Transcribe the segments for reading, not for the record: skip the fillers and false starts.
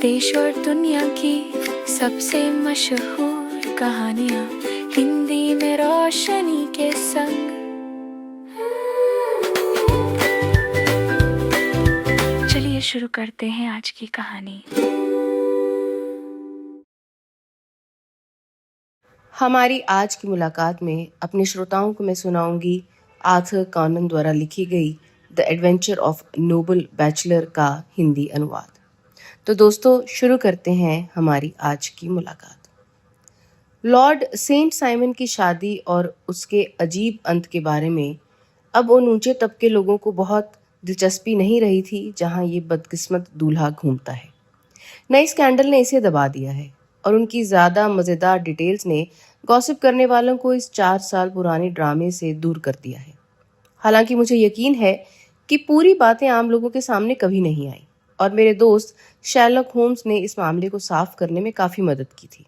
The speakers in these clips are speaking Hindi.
देश और दुनिया की सबसे मशहूर कहानियाँ हिंदी में रोशनी के संग। चलिए शुरू करते हैं आज की कहानी। हमारी आज की मुलाकात में अपने श्रोताओं को मैं सुनाऊंगी आर्थर कॉनन द्वारा लिखी गई the adventure of noble bachelor का हिंदी अनुवाद। तो दोस्तों, शुरू करते हैं हमारी आज की मुलाकात। लॉर्ड सेंट साइमन की शादी और उसके अजीब अंत के बारे में अब उन ऊंचे तबके लोगों को बहुत दिलचस्पी नहीं रही थी जहां ये बदकिस्मत दूल्हा घूमता है। नई स्कैंडल ने इसे दबा दिया है और उनकी ज्यादा मजेदार डिटेल्स ने गॉसिप करने वालों को इस 4 साल पुराने ड्रामे से दूर कर दिया है। हालांकि मुझे यकीन है कि पूरी बातें आम लोगों के सामने कभी नहीं आई और मेरे दोस्त शर्लक होम्स ने इस मामले को साफ करने में काफी मदद की थी।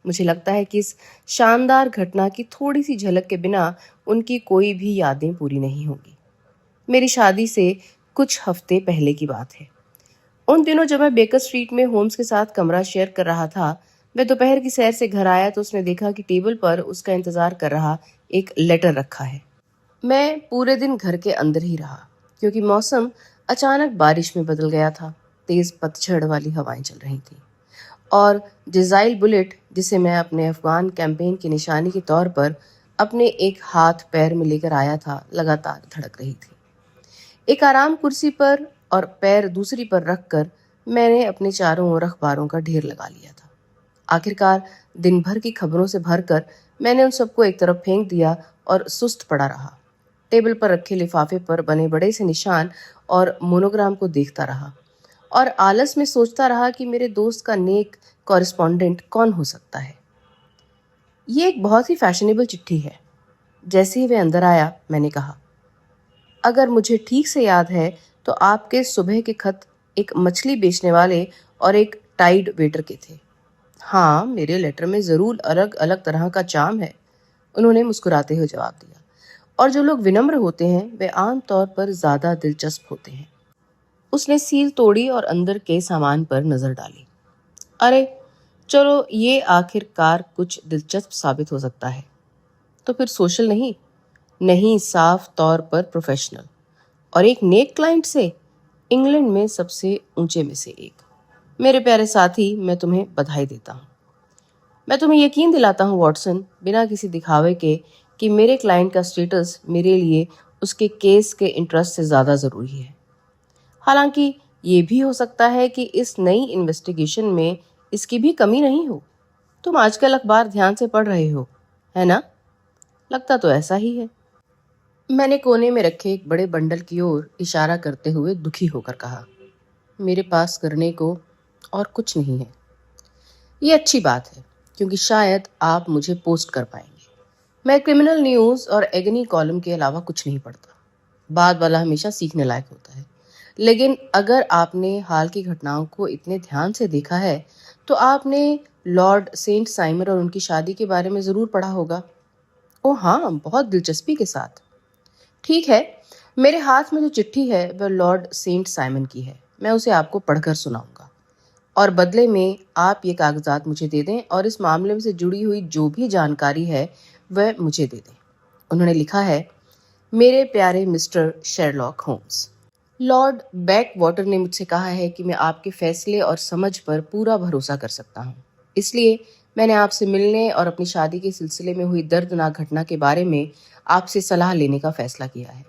मुझे लगता है कि इस शानदार घटना की थोड़ी सी झलक के बिना उनकी कोई भी यादें पूरी नहीं होंगी। मेरी शादी से कुछ हफ्ते पहले की बात है। उन दिनों जब मैं बेकर स्ट्रीट में होम्स के साथ कमरा शेयर कर रहा था, मैं दोपहर की सैर से घर आया तो उसने देखा कि टेबल पर उसका इंतजार कर रहा एक लेटर रखा है। मैं पूरे दिन घर के अंदर ही रहा क्योंकि मौसम अचानक बारिश में बदल गया था। तेज पतझड़ वाली हवाएं चल रही थी और डिजाइल बुलेट, जिसे मैं अपने अफगान कैंपेन की निशानी के तौर पर अपने एक हाथ पैर में लेकर आया था, लगातार धड़क रही थी। एक आराम कुर्सी पर और पैर दूसरी पर रखकर मैंने अपने चारों ओर अखबारों का ढेर लगा लिया था। आखिरकार दिन भर की खबरों से भरकर मैंने उन सबको एक तरफ फेंक दिया और सुस्त पड़ा रहा। टेबल पर रखे लिफाफे पर बने बड़े से निशान और मोनोग्राम को देखता रहा और आलस में सोचता रहा कि मेरे दोस्त का नेक कॉरेस्पॉन्डेंट कौन हो सकता है। ये एक बहुत ही फैशनेबल चिट्ठी है। जैसे ही वे अंदर आया, मैंने कहा, अगर मुझे ठीक से याद है तो आपके सुबह के खत एक मछली बेचने वाले और एक टाइड वेटर के थे। हाँ, मेरे लेटर में जरूर अलग अलग तरह का चार्म है, उन्होंने मुस्कुराते हुए जवाब दिया। और जो लोग विनम्र होते हैं वे आम तौर पर ज्यादा दिलचस्प होते हैं। उसने सील तोड़ी और अंदर के सामान पर नजर डाली। अरे चलो, ये आखिरकार कुछ दिलचस्प साबित हो सकता है। तो फिर सोशल नहीं? नहीं, साफ तौर पर प्रोफेशनल। और एक नेक क्लाइंट से, इंग्लैंड में सबसे ऊंचे में से एक। मेरे प्यारे साथी, मैं तुम्हें बधाई देता हूँ। मैं तुम्हें यकीन दिलाता हूँ वॉटसन, बिना किसी दिखावे के, कि मेरे क्लाइंट का स्टेटस मेरे लिए उसके केस के इंटरेस्ट से ज़्यादा ज़रूरी है। हालांकि ये भी हो सकता है कि इस नई इन्वेस्टिगेशन में इसकी भी कमी नहीं हो। तुम आजकल अखबार ध्यान से पढ़ रहे हो, है ना? लगता तो ऐसा ही है। मैंने कोने में रखे एक बड़े बंडल की ओर इशारा करते हुए दुखी होकर कहा, मेरे पास करने को और कुछ नहीं है। ये अच्छी बात है क्योंकि शायद आप मुझे पोस्ट कर पाएंगे। मैं क्रिमिनल न्यूज़ और एगनी कॉलम के अलावा कुछ नहीं पढ़ता। बाद वाला हमेशा सीखने लायक होता है। लेकिन अगर आपने हाल की घटनाओं को इतने ध्यान से देखा है तो आपने लॉर्ड सेंट साइमन और उनकी शादी के बारे में ज़रूर पढ़ा होगा। ओह हाँ, बहुत दिलचस्पी के साथ। ठीक है, मेरे हाथ में जो चिट्ठी है वह लॉर्ड सेंट साइमन की है। मैं उसे आपको पढ़कर सुनाऊंगा और बदले में आप ये कागजात मुझे दे दें और इस मामले से जुड़ी हुई जो भी जानकारी है वह मुझे दे दें। उन्होंने लिखा है, मेरे प्यारे mister Sherlock Holmes, Lord Backwater ने मुझसे कहा है कि मैं आपके फैसले और समझ पर पूरा भरोसा कर सकता हूँ। इसलिए मैंने आपसे मिलने और अपनी शादी के सिलसिले में हुई दर्दनाक घटना के बारे में आपसे सलाह लेने का फैसला किया है।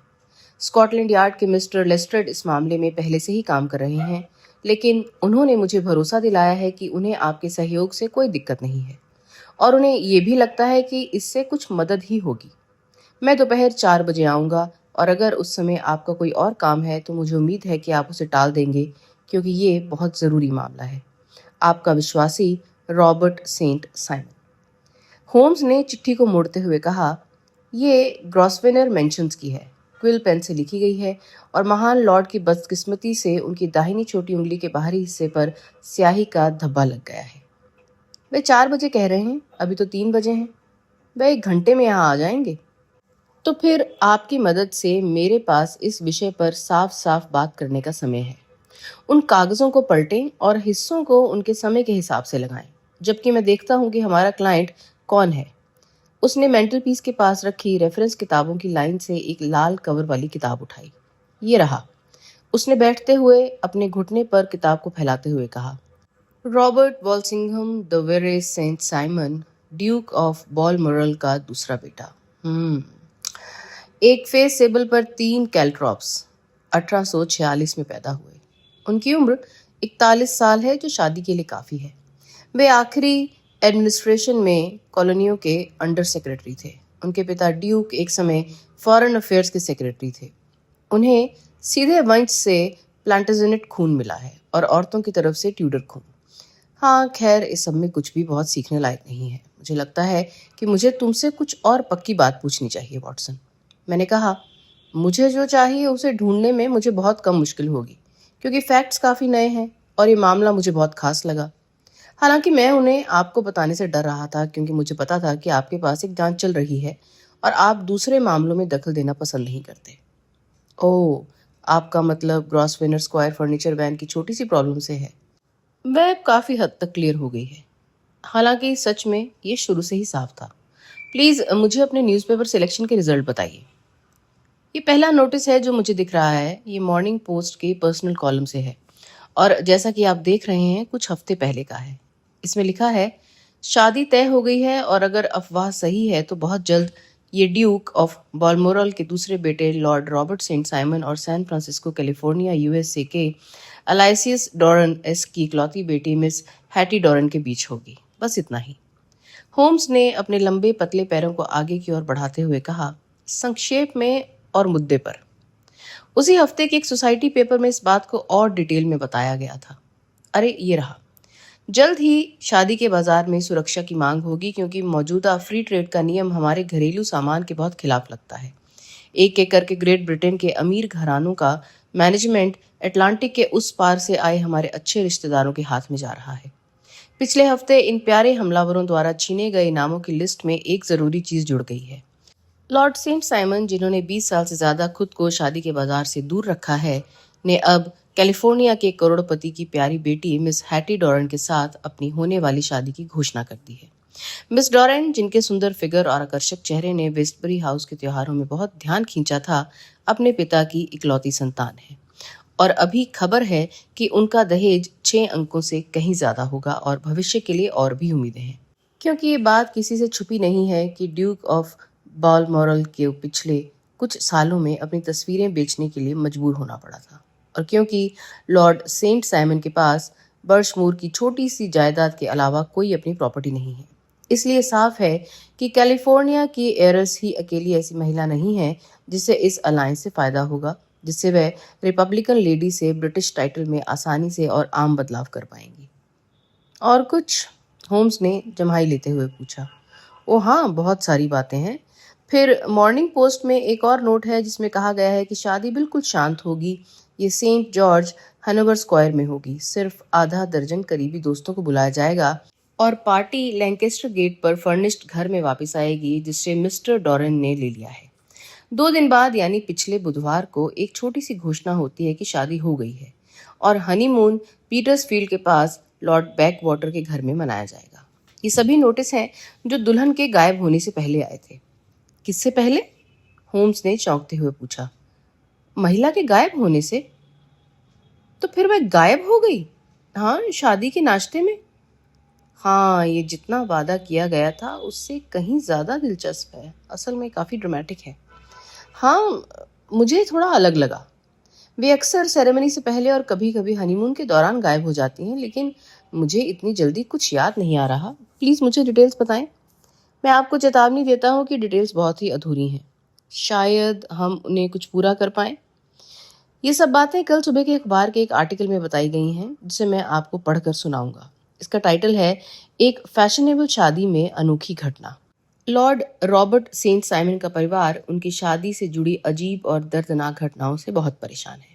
स्कॉटलैंड यार्ड के मिस्टर लेस्ट्रेड इस मामले में पहले से ही काम कर रहे हैं, लेकिन उन्होंने मुझे भरोसा दिलाया है कि उन्हें आपके सहयोग से कोई दिक्कत नहीं है और उन्हें ये भी लगता है कि इससे कुछ मदद ही होगी। मैं दोपहर 4 बजे आऊँगा और अगर उस समय आपका कोई और काम है तो मुझे उम्मीद है कि आप उसे टाल देंगे क्योंकि ये बहुत ज़रूरी मामला है। आपका विश्वासी रॉबर्ट सेंट साइमन। होम्स ने चिट्ठी को मोड़ते हुए कहा, ये ग्रॉसवेनर मेंशन्स की है, क्विल पेन से लिखी गई है और महान लॉर्ड की बदकिस्मती से उनकी दाहिनी छोटी उंगली के बाहरी हिस्से पर स्याही का धब्बा लग गया है। वे 4 बजे कह रहे हैं, अभी तो 3 बजे हैं। वे 1 घंटे में यहाँ आ जाएंगे। तो फिर आपकी मदद से मेरे पास इस विषय पर साफ साफ बात करने का समय है। उन कागजों को पलटें और हिस्सों को उनके समय के हिसाब से लगाएं, जबकि मैं देखता हूं कि हमारा क्लाइंट कौन है। उसने मेंटल पीस के पास रखी रेफरेंस किताबों की लाइन से एक लाल कवर वाली किताब उठाई। ये रहा। उसने बैठते हुए अपने घुटने पर किताब को फैलाते हुए कहा, Robert Walsingham de Vere Saint Simon, Duke of Balmoral का दूसरा बेटा। एक फेस सेबल पर 3 कैलट्रॉप्स 1846 में पैदा हुए। उनकी उम्र 41 साल है, जो शादी के लिए काफ़ी है। वे आखिरी एडमिनिस्ट्रेशन में कॉलोनियों के अंडर सेक्रेटरी थे। उनके पिता ड्यूक एक समय फॉरेन अफेयर्स के सेक्रेटरी थे। उन्हें सीधे वंश से प्लांटेजेनेट खून मिला है और औरतों की तरफ से ट्यूडर खून। हाँ खैर, इस सब में कुछ भी बहुत सीखने लायक नहीं है। मुझे लगता है कि मुझे तुमसे कुछ और पक्की बात पूछनी चाहिए, वॉटसन। मैंने कहा, मुझे जो चाहिए उसे ढूंढने में मुझे बहुत कम मुश्किल होगी, क्योंकि फैक्ट्स काफ़ी नए हैं और ये मामला मुझे बहुत खास लगा। हालांकि मैं उन्हें आपको बताने से डर रहा था, क्योंकि मुझे पता था कि आपके पास एक जांच चल रही है और आप दूसरे मामलों में दखल देना पसंद नहीं करते। ओह, आपका मतलब ग्रॉसवेनर स्क्वायर फर्नीचर वैन की छोटी सी प्रॉब्लम से है। वह काफ़ी हद तक क्लियर हो गई है। हालांकि सच में ये शुरू से ही साफ था। प्लीज़ मुझे अपने न्यूज़पेपर सिलेक्शन के रिजल्ट बताइए। ये पहला नोटिस है जो मुझे दिख रहा है। ये मॉर्निंग पोस्ट के पर्सनल कॉलम से है और जैसा कि आप देख रहे हैं, कुछ हफ्ते पहले का है। इसमें लिखा है, शादी तय हो गई है और अगर अफवाह सही है तो बहुत जल्द ये ड्यूक ऑफ बॉलमोरल के दूसरे बेटे लॉर्ड रॉबर्ट सेंट साइमन और सैन फ्रांसिस्को कैलिफोर्निया यूएसए के अलाइसियस डॉरन एस की इकलौती बेटी मिस हैटी डॉरन के बीच होगी। बस इतना ही। होम्स ने अपने लंबे पतले पैरों को आगे की ओर बढ़ाते हुए कहा, संक्षेप में और मुद्दे पर। उसी हफ्ते के एक सोसाइटी पेपर में इस बात को और डिटेल में बताया गया था। अरे ये रहा। जल्द ही शादी के बाजार में सुरक्षा की मांग होगी, क्योंकि मौजूदा फ्री ट्रेड का नियम हमारे घरेलू सामान के बहुत खिलाफ लगता है। एक एक करके ग्रेट ब्रिटेन के अमीर घरानों का मैनेजमेंट अटलांटिक के उस पार से आए हमारे अच्छे रिश्तेदारों के हाथ में जा रहा है। पिछले हफ्ते इन प्यारे हमलावरों द्वारा छीने गए नामों की लिस्ट में एक जरूरी चीज जुड़ गई है। लॉर्ड सेंट साइमन, जिन्होंने 20 साल से ज्यादा खुद को शादी के बाजार से दूर रखा है, ने अब कैलिफोर्निया के करोड़पति की प्यारी बेटी मिस हैटी डॉरन के साथ अपनी होने वाली शादी की घोषणा कर दी है। मिस डॉरन, जिनके सुंदर फिगर और आकर्षक चेहरे ने वेस्टबरी हाउस के त्योहारों में बहुत ध्यान खींचा था, अपने पिता की इकलौती संतान है और अभी खबर है कि उनका दहेज 6 अंकों से कहीं ज्यादा होगा और भविष्य के लिए और भी उम्मीदें हैं, क्योंकि ये बात किसी से छुपी नहीं है कि ड्यूक ऑफ बॉलमोरल के पिछले कुछ सालों में अपनी तस्वीरें बेचने के लिए मजबूर होना पड़ा था, और क्योंकि लॉर्ड सेंट साइमन के पास बर्शमूर की छोटी सी जायदाद के अलावा कोई अपनी प्रॉपर्टी नहीं है, इसलिए साफ है कि कैलिफोर्निया की एयरस ही अकेली ऐसी महिला नहीं है जिसे इस अलायंस से फायदा होगा, जिससे वह रिपब्लिकन लेडी से ब्रिटिश टाइटल में आसानी से और आम बदलाव कर पाएंगी। और कुछ? होम्स ने जम्हाई लेते हुए पूछा। ओ हाँ, बहुत सारी बातें हैं। फिर मॉर्निंग पोस्ट में एक और नोट है जिसमें कहा गया है कि शादी बिल्कुल शांत होगी। ये सेंट जॉर्ज हनोवर स्क्वायर में होगी। सिर्फ आधा दर्जन करीबी दोस्तों को बुलाया जाएगा और पार्टी लैंकेस्टर गेट पर फर्निश्ड घर में वापस आएगी, जिससे मिस्टर डॉरन ने ले लिया है। 2 दिन बाद यानी पिछले बुधवार को एक छोटी सी घोषणा होती है कि शादी हो गई है और हनीमून पीटर्सफील्ड के पास लॉर्ड बैकवाटर के घर में मनाया जाएगा। ये सभी नोटिस हैं जो दुल्हन के गायब होने से पहले आए थे। किससे पहले? होम्स ने चौंकते हुए पूछा। महिला के गायब होने से? तो फिर वह गायब हो गई? हाँ, शादी के नाश्ते में। हाँ, ये जितना वादा किया गया था उससे कहीं ज्यादा दिलचस्प है। असल में काफी ड्रामेटिक है। हाँ, मुझे थोड़ा अलग लगा। वे अक्सर सेरेमनी से पहले और कभी कभी हनीमून के दौरान गायब हो जाती हैं, लेकिन मुझे इतनी जल्दी कुछ याद नहीं आ रहा। प्लीज मुझे डिटेल्स बताएं। मैं आपको चेतावनी देता हूँ कि डिटेल्स बहुत ही अधूरी हैं। शायद हम उन्हें कुछ पूरा कर पाएं। ये सब बातें कल सुबह के अखबार के एक आर्टिकल में बताई गई हैं, जिसे मैं आपको पढ़कर सुनाऊंगा। इसका टाइटल है, एक फैशनेबल शादी में अनोखी घटना। लॉर्ड रॉबर्ट सेंट साइमन का परिवार उनकी शादी से जुड़ी अजीब और दर्दनाक घटनाओं से बहुत परेशान है।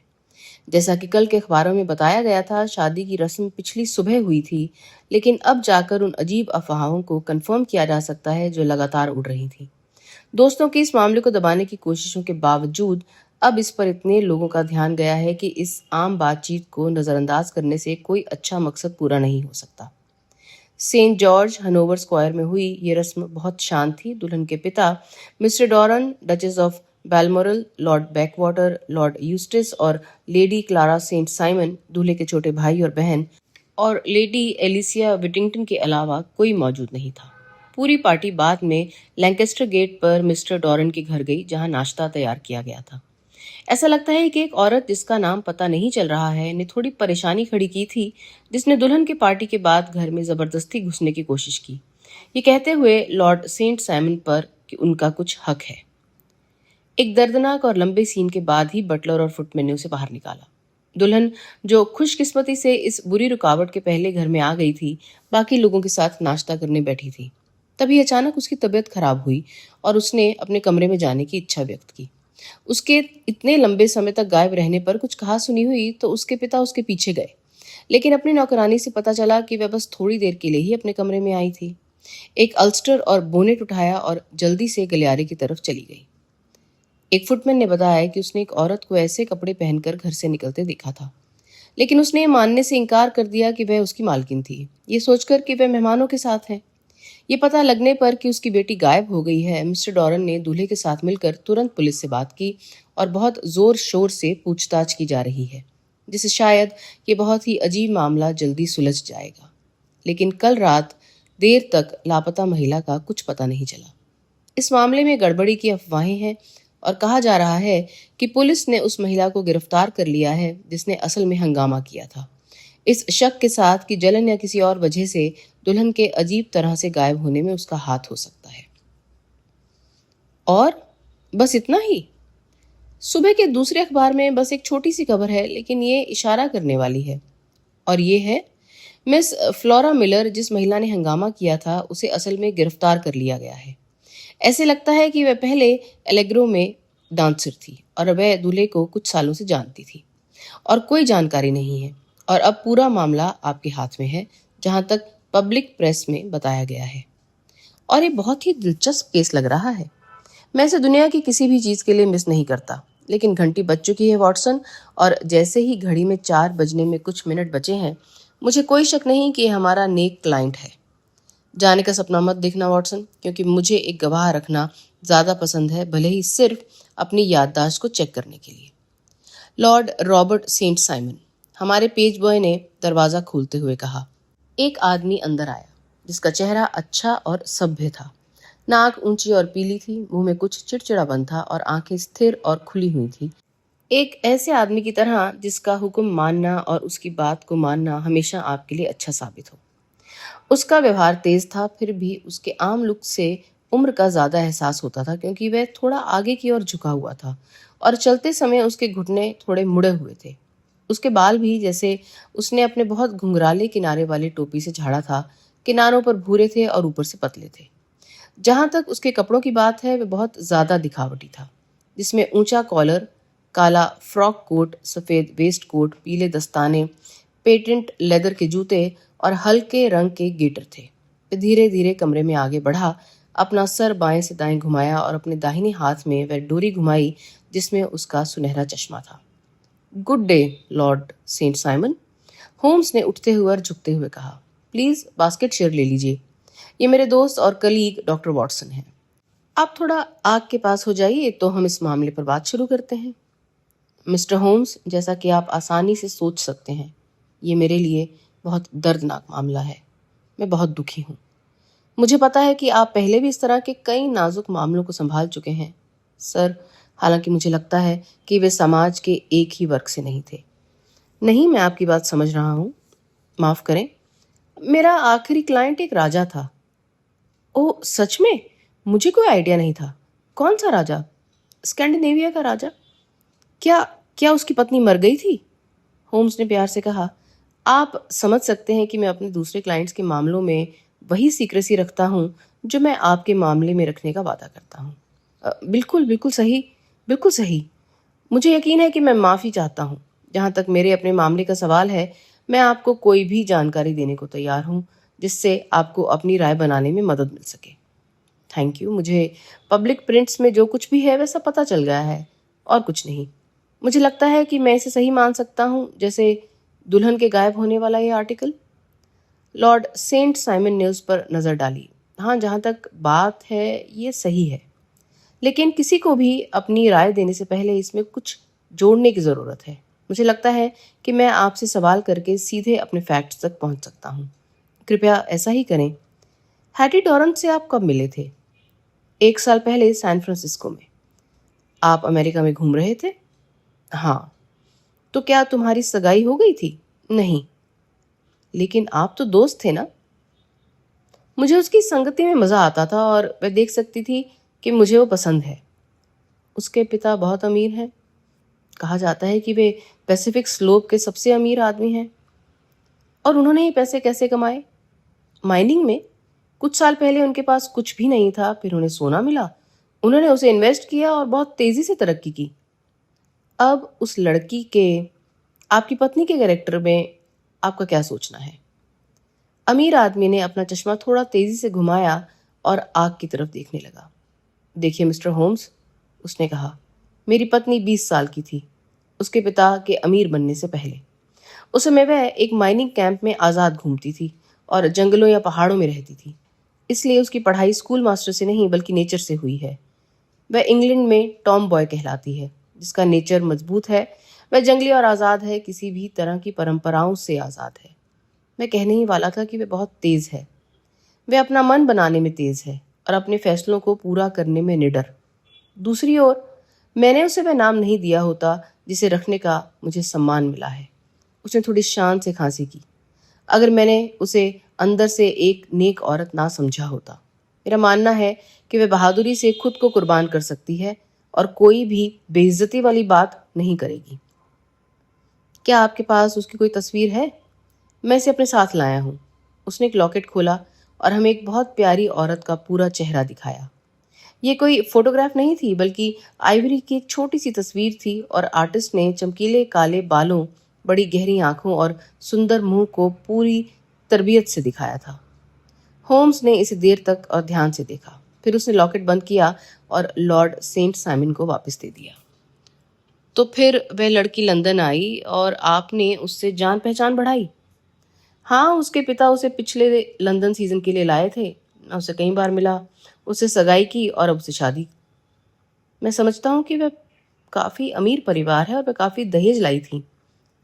जैसा कि कल के अखबारों में बताया गया था, शादी की रस्म पिछली सुबह हुई थी, लेकिन अब जाकर उन अजीब अफवाहों को कंफर्म किया जा सकता है जो लगातार उड़ रही थी। दोस्तों की इस मामले को दबाने की कोशिशों के बावजूद अब इस पर इतने लोगों का ध्यान गया है कि इस आम बातचीत को नज़रअंदाज करने से कोई अच्छा मकसद पूरा नहीं हो सकता। सेंट जॉर्ज हनोवर स्क्वायर में हुई ये रस्म बहुत शांत थी। दुल्हन के पिता mister Doran, duchess of Balmoral, Lord Backwater, Lord Eustace और लेडी क्लारा सेंट साइमन, दूल्हे के छोटे भाई और बहन और लेडी एलिसिया विटिंगटन के अलावा कोई मौजूद नहीं था। पूरी पार्टी बाद में लैंकेस्टर गेट पर मिस्टर डॉरन के घर गई, जहां नाश्ता तैयार किया गया था। ऐसा लगता है कि एक औरत जिसका नाम पता नहीं चल रहा है ने थोड़ी परेशानी खड़ी की थी, जिसने दुल्हन की पार्टी के बाद घर में जबरदस्ती घुसने की कोशिश की, ये कहते हुए लॉर्ड सेंट साइमन पर कि उनका कुछ हक है। एक दर्दनाक और लंबे सीन के बाद ही बटलर और फुटमैन ने उसे बाहर निकाला। दुल्हन, जो खुशकिस्मती से इस बुरी रुकावट के पहले घर में आ गई थी, बाकी लोगों के साथ नाश्ता करने बैठी थी। तभी अचानक उसकी तबीयत खराब हुई और उसने अपने कमरे में जाने की इच्छा व्यक्त की। उसके इतने लंबे समय तक गायब रहने पर कुछ कहा सुनी हुई तो उसके पिता उसके पीछे गए, लेकिन अपनी नौकरानी से पता चला कि वह बस थोड़ी देर के लिए ही अपने कमरे में आई थी। एक अल्स्टर और बोनेट उठाया और जल्दी से गलियारे की तरफ चली गई। एक फुटमैन ने बताया कि उसने एक औरत को ऐसे कपड़े पहनकर घर से निकलते देखा था, लेकिन उसने ये मानने से इनकार कर दिया कि वह उसकी मालकिन थी, ये सोचकर कि वह मेहमानों के साथ है। ये पता लगने पर कि उसकी बेटी गायब हो गई है, मिस्टर डॉरन ने दूल्हे के साथ मिलकर तुरंत पुलिस से बात की और बहुत जोर शोर से पूछताछ की जा रही है, जिससे शायद ये बहुत ही अजीब मामला जल्दी सुलझ जाएगा। लेकिन कल रात देर तक लापता महिला का कुछ पता नहीं चला। इस मामले में गड़बड़ी की अफवाहें हैं और कहा जा रहा है कि पुलिस ने उस महिला को गिरफ्तार कर लिया है जिसने असल में हंगामा किया था, इस शक के साथ कि जलन या किसी और वजह से दुल्हन के अजीब तरह से गायब होने में उसका हाथ हो सकता है। और बस इतना ही? सुबह के दूसरे अखबार में बस एक छोटी सी खबर है, लेकिन ये इशारा करने वाली है, और ये है मिस फ्लोरा मिलर, जिस महिला ने हंगामा किया था, उसे असल में गिरफ्तार कर लिया गया है। ऐसे लगता है कि वह पहले एलेग्रो में डांसर थी और वह दूल्हे को कुछ सालों से जानती थी और कोई जानकारी नहीं है, और अब पूरा मामला आपके हाथ में है, जहां तक पब्लिक प्रेस में बताया गया है। और ये बहुत ही दिलचस्प केस लग रहा है। मैं इसे दुनिया की किसी भी चीज़ के लिए मिस नहीं करता, लेकिन घंटी बज चुकी है वॉटसन, और जैसे ही घड़ी में 4 बजने में कुछ मिनट बचे हैं, मुझे कोई शक नहीं कि ये हमारा नेक क्लाइंट है। जाने का सपना मत देखना वॉटसन, क्योंकि मुझे एक गवाह रखना ज़्यादा पसंद है, भले ही सिर्फ अपनी याददाश्त को चेक करने के लिए। लॉर्ड रॉबर्ट सेंट साइमन, हमारे पेज बॉय ने दरवाज़ा खोलते हुए कहा। एक आदमी अंदर आया, जिसका चेहरा अच्छा और सभ्य था। नाक ऊंची और पीली थी, मुंह में कुछ चिड़चिड़ापन था और आंखें स्थिर और खुली हुई थी। एक ऐसे आदमी की तरह जिसका हुक्म मानना और उसकी बात को मानना हमेशा आपके लिए अच्छा साबित हो। उसका व्यवहार तेज था, फिर भी उसके आम लुक से उम्र का ज्यादा एहसास होता था, क्योंकि वह थोड़ा आगे की ओर झुका हुआ था और चलते समय उसके घुटने थोड़े मुड़े हुए थे। उसके बाल भी, जैसे उसने अपने बहुत घुंघराले किनारे वाली टोपी से झाड़ा था, किनारों पर भूरे थे और ऊपर से पतले थे। जहां तक उसके कपड़ों की बात है, वह बहुत ज्यादा दिखावटी था, जिसमें ऊंचा कॉलर, काला फ्रॉक कोट, सफेद वेस्ट कोट, पीले दस्ताने, पेटेंट लेदर के जूते और हल्के रंग के गेटर थे। वह धीरे धीरे कमरे में आगे बढ़ा, अपना सर बाएं से दाएं घुमाया और अपने दाहिने हाथ में वह डोरी घुमाई जिसमें उसका सुनहरा चश्मा था। Good day Lord Saint Simon, Holmes ने उठते हुए और झुकते हुए कहा। प्लीज बास्केट चेयर ले लीजिए, ये मेरे दोस्त और कलीग डॉक्टर वॉटसन हैं। आप थोड़ा आग के पास हो जाइए तो हम इस मामले पर बात शुरू करते हैं। मिस्टर होम्स, जैसा कि आप आसानी से सोच सकते हैं, ये मेरे लिए बहुत दर्दनाक मामला है। मैं बहुत दुखी हूँ। मुझे पता है कि आप पहले भी इस तरह के कई नाजुक मामलों को संभाल चुके हैं सर, हालांकि मुझे लगता है कि वे समाज के एक ही वर्ग से नहीं थे। नहीं, मैं आपकी बात समझ रहा हूँ। माफ़ करें, मेरा आखिरी क्लाइंट एक राजा था। ओह सच में? मुझे कोई आइडिया नहीं था। कौन सा राजा? स्कैंडिनेविया का राजा? क्या क्या उसकी पत्नी मर गई थी? होम्स ने प्यार से कहा। आप समझ सकते हैं कि मैं अपने दूसरे क्लाइंट्स के मामलों में वही सीक्रेसी रखता हूँ जो मैं आपके मामले में रखने का वादा करता हूँ। बिल्कुल बिल्कुल सही, बिल्कुल सही। मुझे यकीन है कि मैं माफ़ी चाहता हूँ। जहाँ तक मेरे अपने मामले का सवाल है, मैं आपको कोई भी जानकारी देने को तैयार हूँ जिससे आपको अपनी राय बनाने में मदद मिल सके। Thank you. मुझे पब्लिक प्रिंट्स में जो कुछ भी है वैसा पता चल गया है और कुछ नहीं। मुझे लगता है कि मैं इसे सही मान सकता हूँ, जैसे दुल्हन के गायब होने वाला ये आर्टिकल। लॉर्ड सेंट साइमन ने उस पर नज़र डाली। हाँ, जहाँ तक बात है ये सही है, लेकिन किसी को भी अपनी राय देने से पहले इसमें कुछ जोड़ने की ज़रूरत है। मुझे लगता है कि मैं आपसे सवाल करके सीधे अपने फैक्ट्स तक पहुंच सकता हूँ। कृपया ऐसा ही करें। हैटी डॉरन से आप कब मिले थे? 1 साल पहले सैन फ्रांसिस्को में। आप अमेरिका में घूम रहे थे? हाँ। तो क्या तुम्हारी सगाई हो गई थी? नहीं। लेकिन आप तो दोस्त थे ना? मुझे उसकी संगति में मज़ा आता था और मैं देख सकती थी कि मुझे वो पसंद है। उसके पिता बहुत अमीर हैं। कहा जाता है कि वे पैसिफिक स्लोप के सबसे अमीर आदमी हैं। और उन्होंने ये पैसे कैसे कमाए? माइनिंग में। कुछ साल पहले उनके पास कुछ भी नहीं था, फिर उन्हें सोना मिला, उन्होंने उसे इन्वेस्ट किया और बहुत तेजी से तरक्की की। अब उस लड़की के, आपकी पत्नी के कैरेक्टर में आपका क्या सोचना है? अमीर आदमी ने अपना चश्मा थोड़ा तेजी से घुमाया और आग की तरफ देखने लगा। देखिए मिस्टर होम्स, उसने कहा, मेरी पत्नी 20 साल की थी, उसके पिता के अमीर बनने से पहले। उस समय वह एक माइनिंग कैंप में आज़ाद घूमती थी और जंगलों या पहाड़ों में रहती थी। इसलिए उसकी पढ़ाई स्कूल मास्टर से नहीं बल्कि नेचर से हुई है। वह इंग्लैंड में टॉम बॉय कहलाती है, जिसका नेचर मजबूत है। वह जंगली और आज़ाद है, किसी भी तरह की परंपराओं से आज़ाद है। मैं कहने ही वाला था कि वह बहुत तेज़ है। वह अपना मन बनाने में तेज़ है और अपने फैसलों को पूरा करने में निडर। दूसरी ओर, मैंने उसे वह नाम नहीं दिया होता जिसे रखने का मुझे सम्मान मिला है। उसने थोड़ी शान से खांसी की। अगर मैंने उसे अंदर से एक नेक औरत ना समझा होता। मेरा मानना है कि वह बहादुरी से खुद को कुर्बान कर सकती है और कोई भी बेइज्जती वाली बात नहीं करेगी। क्या आपके पास उसकी कोई तस्वीर है? मैं इसे अपने साथ लाया हूँ। उसने एक लॉकेट खोला और हमें एक बहुत प्यारी औरत का पूरा चेहरा दिखाया। ये कोई फोटोग्राफ नहीं थी, बल्कि आइवरी की एक छोटी सी तस्वीर थी और आर्टिस्ट ने चमकीले काले बालों, बड़ी गहरी आंखों और सुंदर मुंह को पूरी तरबियत से दिखाया था। होम्स ने इसे देर तक और ध्यान से देखा। फिर उसने लॉकेट बंद किया और लॉर्ड सेंट साइमन को वापस दे दिया। तो फिर वह लड़की लंदन आई और आपने उससे जान पहचान बढ़ाई? हाँ, उसके पिता उसे पिछले लंदन सीजन के लिए लाए थे। मैं उसे कई बार मिला, उससे सगाई की और अब उससे शादी। मैं समझता हूँ कि वह काफ़ी अमीर परिवार है और वह काफ़ी दहेज लाई थी।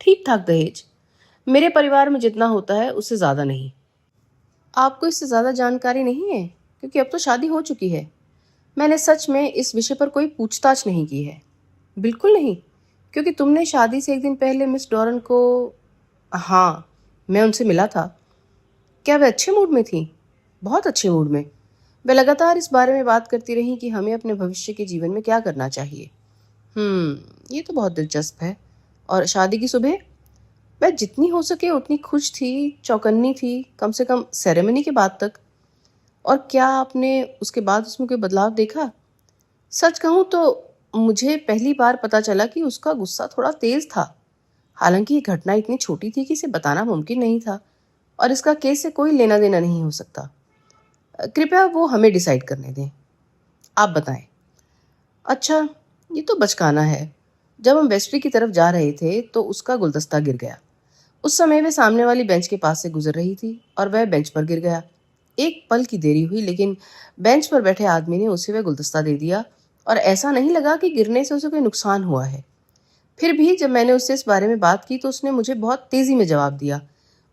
ठीक ठाक दहेज। मेरे परिवार में जितना होता है उससे ज़्यादा नहीं। आपको इससे ज़्यादा जानकारी नहीं है, क्योंकि अब तो शादी हो चुकी है। मैंने सच में इस विषय पर कोई पूछताछ नहीं की है। बिल्कुल नहीं, क्योंकि तुमने शादी से एक दिन पहले मिस डॉरन को। हाँ, मैं उनसे मिला था। क्या वे अच्छे मूड में थी? बहुत अच्छे मूड में। वे लगातार इस बारे में बात करती रहीं कि हमें अपने भविष्य के जीवन में क्या करना चाहिए। ये तो बहुत दिलचस्प है। और शादी की सुबह? वह जितनी हो सके उतनी खुश थी, चौकन्नी थी, कम से कम सेरेमनी के बाद तक। और क्या आपने उसके बाद उसमें कोई बदलाव देखा? सच कहूँ तो मुझे पहली बार पता चला कि उसका गुस्सा थोड़ा तेज था। हालांकि ये घटना इतनी छोटी थी कि इसे बताना मुमकिन नहीं था और इसका केस से कोई लेना देना नहीं हो सकता। कृपया वो हमें डिसाइड करने दें। आप बताएं। अच्छा, ये तो बचकाना है। जब हम वेस्ट्री की तरफ जा रहे थे तो उसका गुलदस्ता गिर गया। उस समय वह सामने वाली बेंच के पास से गुजर रही थी और वह बेंच पर गिर गया। एक पल की देरी हुई, लेकिन बेंच पर बैठे आदमी ने उसे वह गुलदस्ता दे दिया और ऐसा नहीं लगा कि गिरने से उसे कोई नुकसान हुआ है। फिर भी जब मैंने उससे इस बारे में बात की तो उसने मुझे बहुत तेजी में जवाब दिया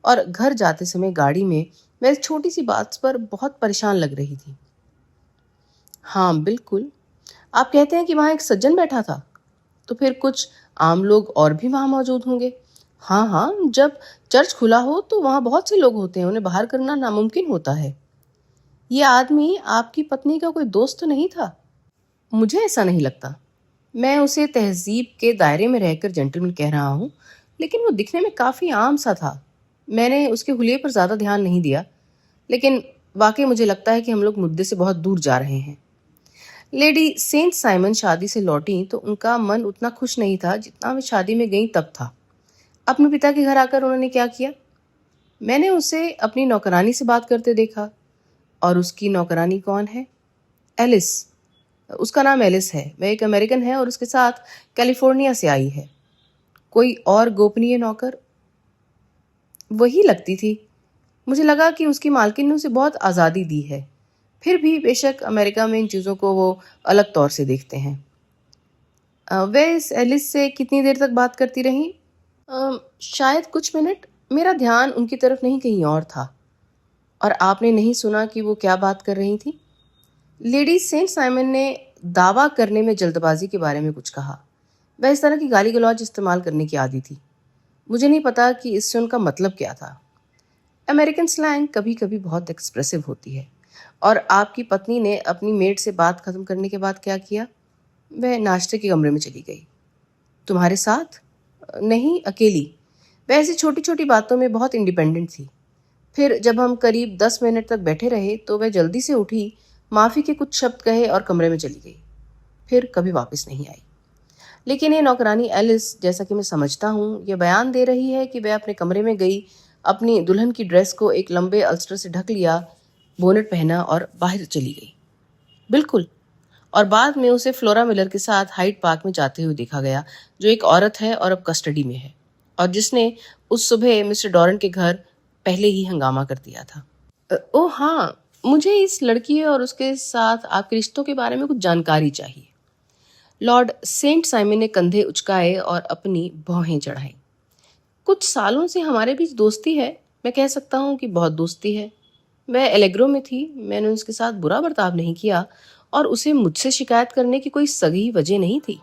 और घर जाते समय गाड़ी में मैं इस छोटी सी बात पर बहुत परेशान लग रही थी। हाँ, बिल्कुल। आप कहते हैं कि वहाँ एक सज्जन बैठा था, तो फिर कुछ आम लोग और भी वहाँ मौजूद होंगे? हाँ हाँ, जब चर्च खुला हो तो वहाँ बहुत से लोग होते हैं, उन्हें बाहर करना नामुमकिन होता है। ये आदमी आपकी पत्नी का कोई दोस्त तो नहीं था? मुझे ऐसा नहीं लगता। मैं उसे तहजीब के दायरे में रहकर जेंटलमैन कह रहा हूँ, लेकिन वो दिखने में काफ़ी आम सा था। मैंने उसके हुलिये पर ज़्यादा ध्यान नहीं दिया, लेकिन वाकई मुझे लगता है कि हम लोग मुद्दे से बहुत दूर जा रहे हैं। लेडी सेंट साइमन शादी से लौटी तो उनका मन उतना खुश नहीं था जितना वे शादी में गई तब था। अपने पिता के घर आकर उन्होंने क्या किया? मैंने उसे अपनी नौकरानी से बात करते देखा। और उसकी नौकरानी कौन है? एलिस। उसका नाम एलिस है। वह एक अमेरिकन है और उसके साथ कैलिफोर्निया से आई है। कोई और गोपनीय नौकर? वही लगती थी। मुझे लगा कि उसकी मालकिन ने उसे बहुत आज़ादी दी है। फिर भी बेशक अमेरिका में इन चीज़ों को वो अलग तौर से देखते हैं। वह इस एलिस से कितनी देर तक बात करती रहीं? शायद कुछ मिनट। मेरा ध्यान उनकी तरफ नहीं कहीं और था। और आपने नहीं सुना कि वो क्या बात कर रही थी? लेडी सेंट साइमन ने दावा करने में जल्दबाजी के बारे में कुछ कहा। वह इस तरह की गाली गलौज इस्तेमाल करने की आदी थी। मुझे नहीं पता कि इससे उनका मतलब क्या था। अमेरिकन स्लैंग कभी कभी बहुत एक्सप्रेसिव होती है। और आपकी पत्नी ने अपनी मेड से बात खत्म करने के बाद क्या किया? वह नाश्ते के कमरे में चली गई। तुम्हारे साथ? नहीं, अकेली। वह ऐसी छोटी छोटी बातों में बहुत इंडिपेंडेंट थी। फिर जब हम करीब 10 मिनट तक बैठे रहे तो वह जल्दी से उठी, माफ़ी के कुछ शब्द कहे और कमरे में चली गई। फिर कभी वापस नहीं आई। लेकिन ये नौकरानी एलिस, जैसा कि मैं समझता हूँ, यह बयान दे रही है कि वह अपने कमरे में गई, अपनी दुल्हन की ड्रेस को एक लंबे अल्स्टर से ढक लिया, बोनेट पहना और बाहर चली गई। बिल्कुल। और बाद में उसे फ्लोरा मिलर के साथ हाइड पार्क में जाते हुए देखा गया, जो एक औरत है और अब कस्टडी में है, और जिसने उस सुबह मिस्टर डॉरेंट के घर पहले ही हंगामा कर दिया था। ओह हाँ, मुझे इस लड़की और उसके साथ आपके रिश्तों के बारे में कुछ जानकारी चाहिए। लॉर्ड सेंट साइमन ने कंधे उचकाए और अपनी भौहें चढ़ाई। कुछ सालों से हमारे बीच दोस्ती है। मैं कह सकता हूँ कि बहुत दोस्ती है। वह एलेग्रो में थी। मैंने उसके साथ बुरा बर्ताव नहीं किया और उसे मुझसे शिकायत करने की कोई सही वजह नहीं थी।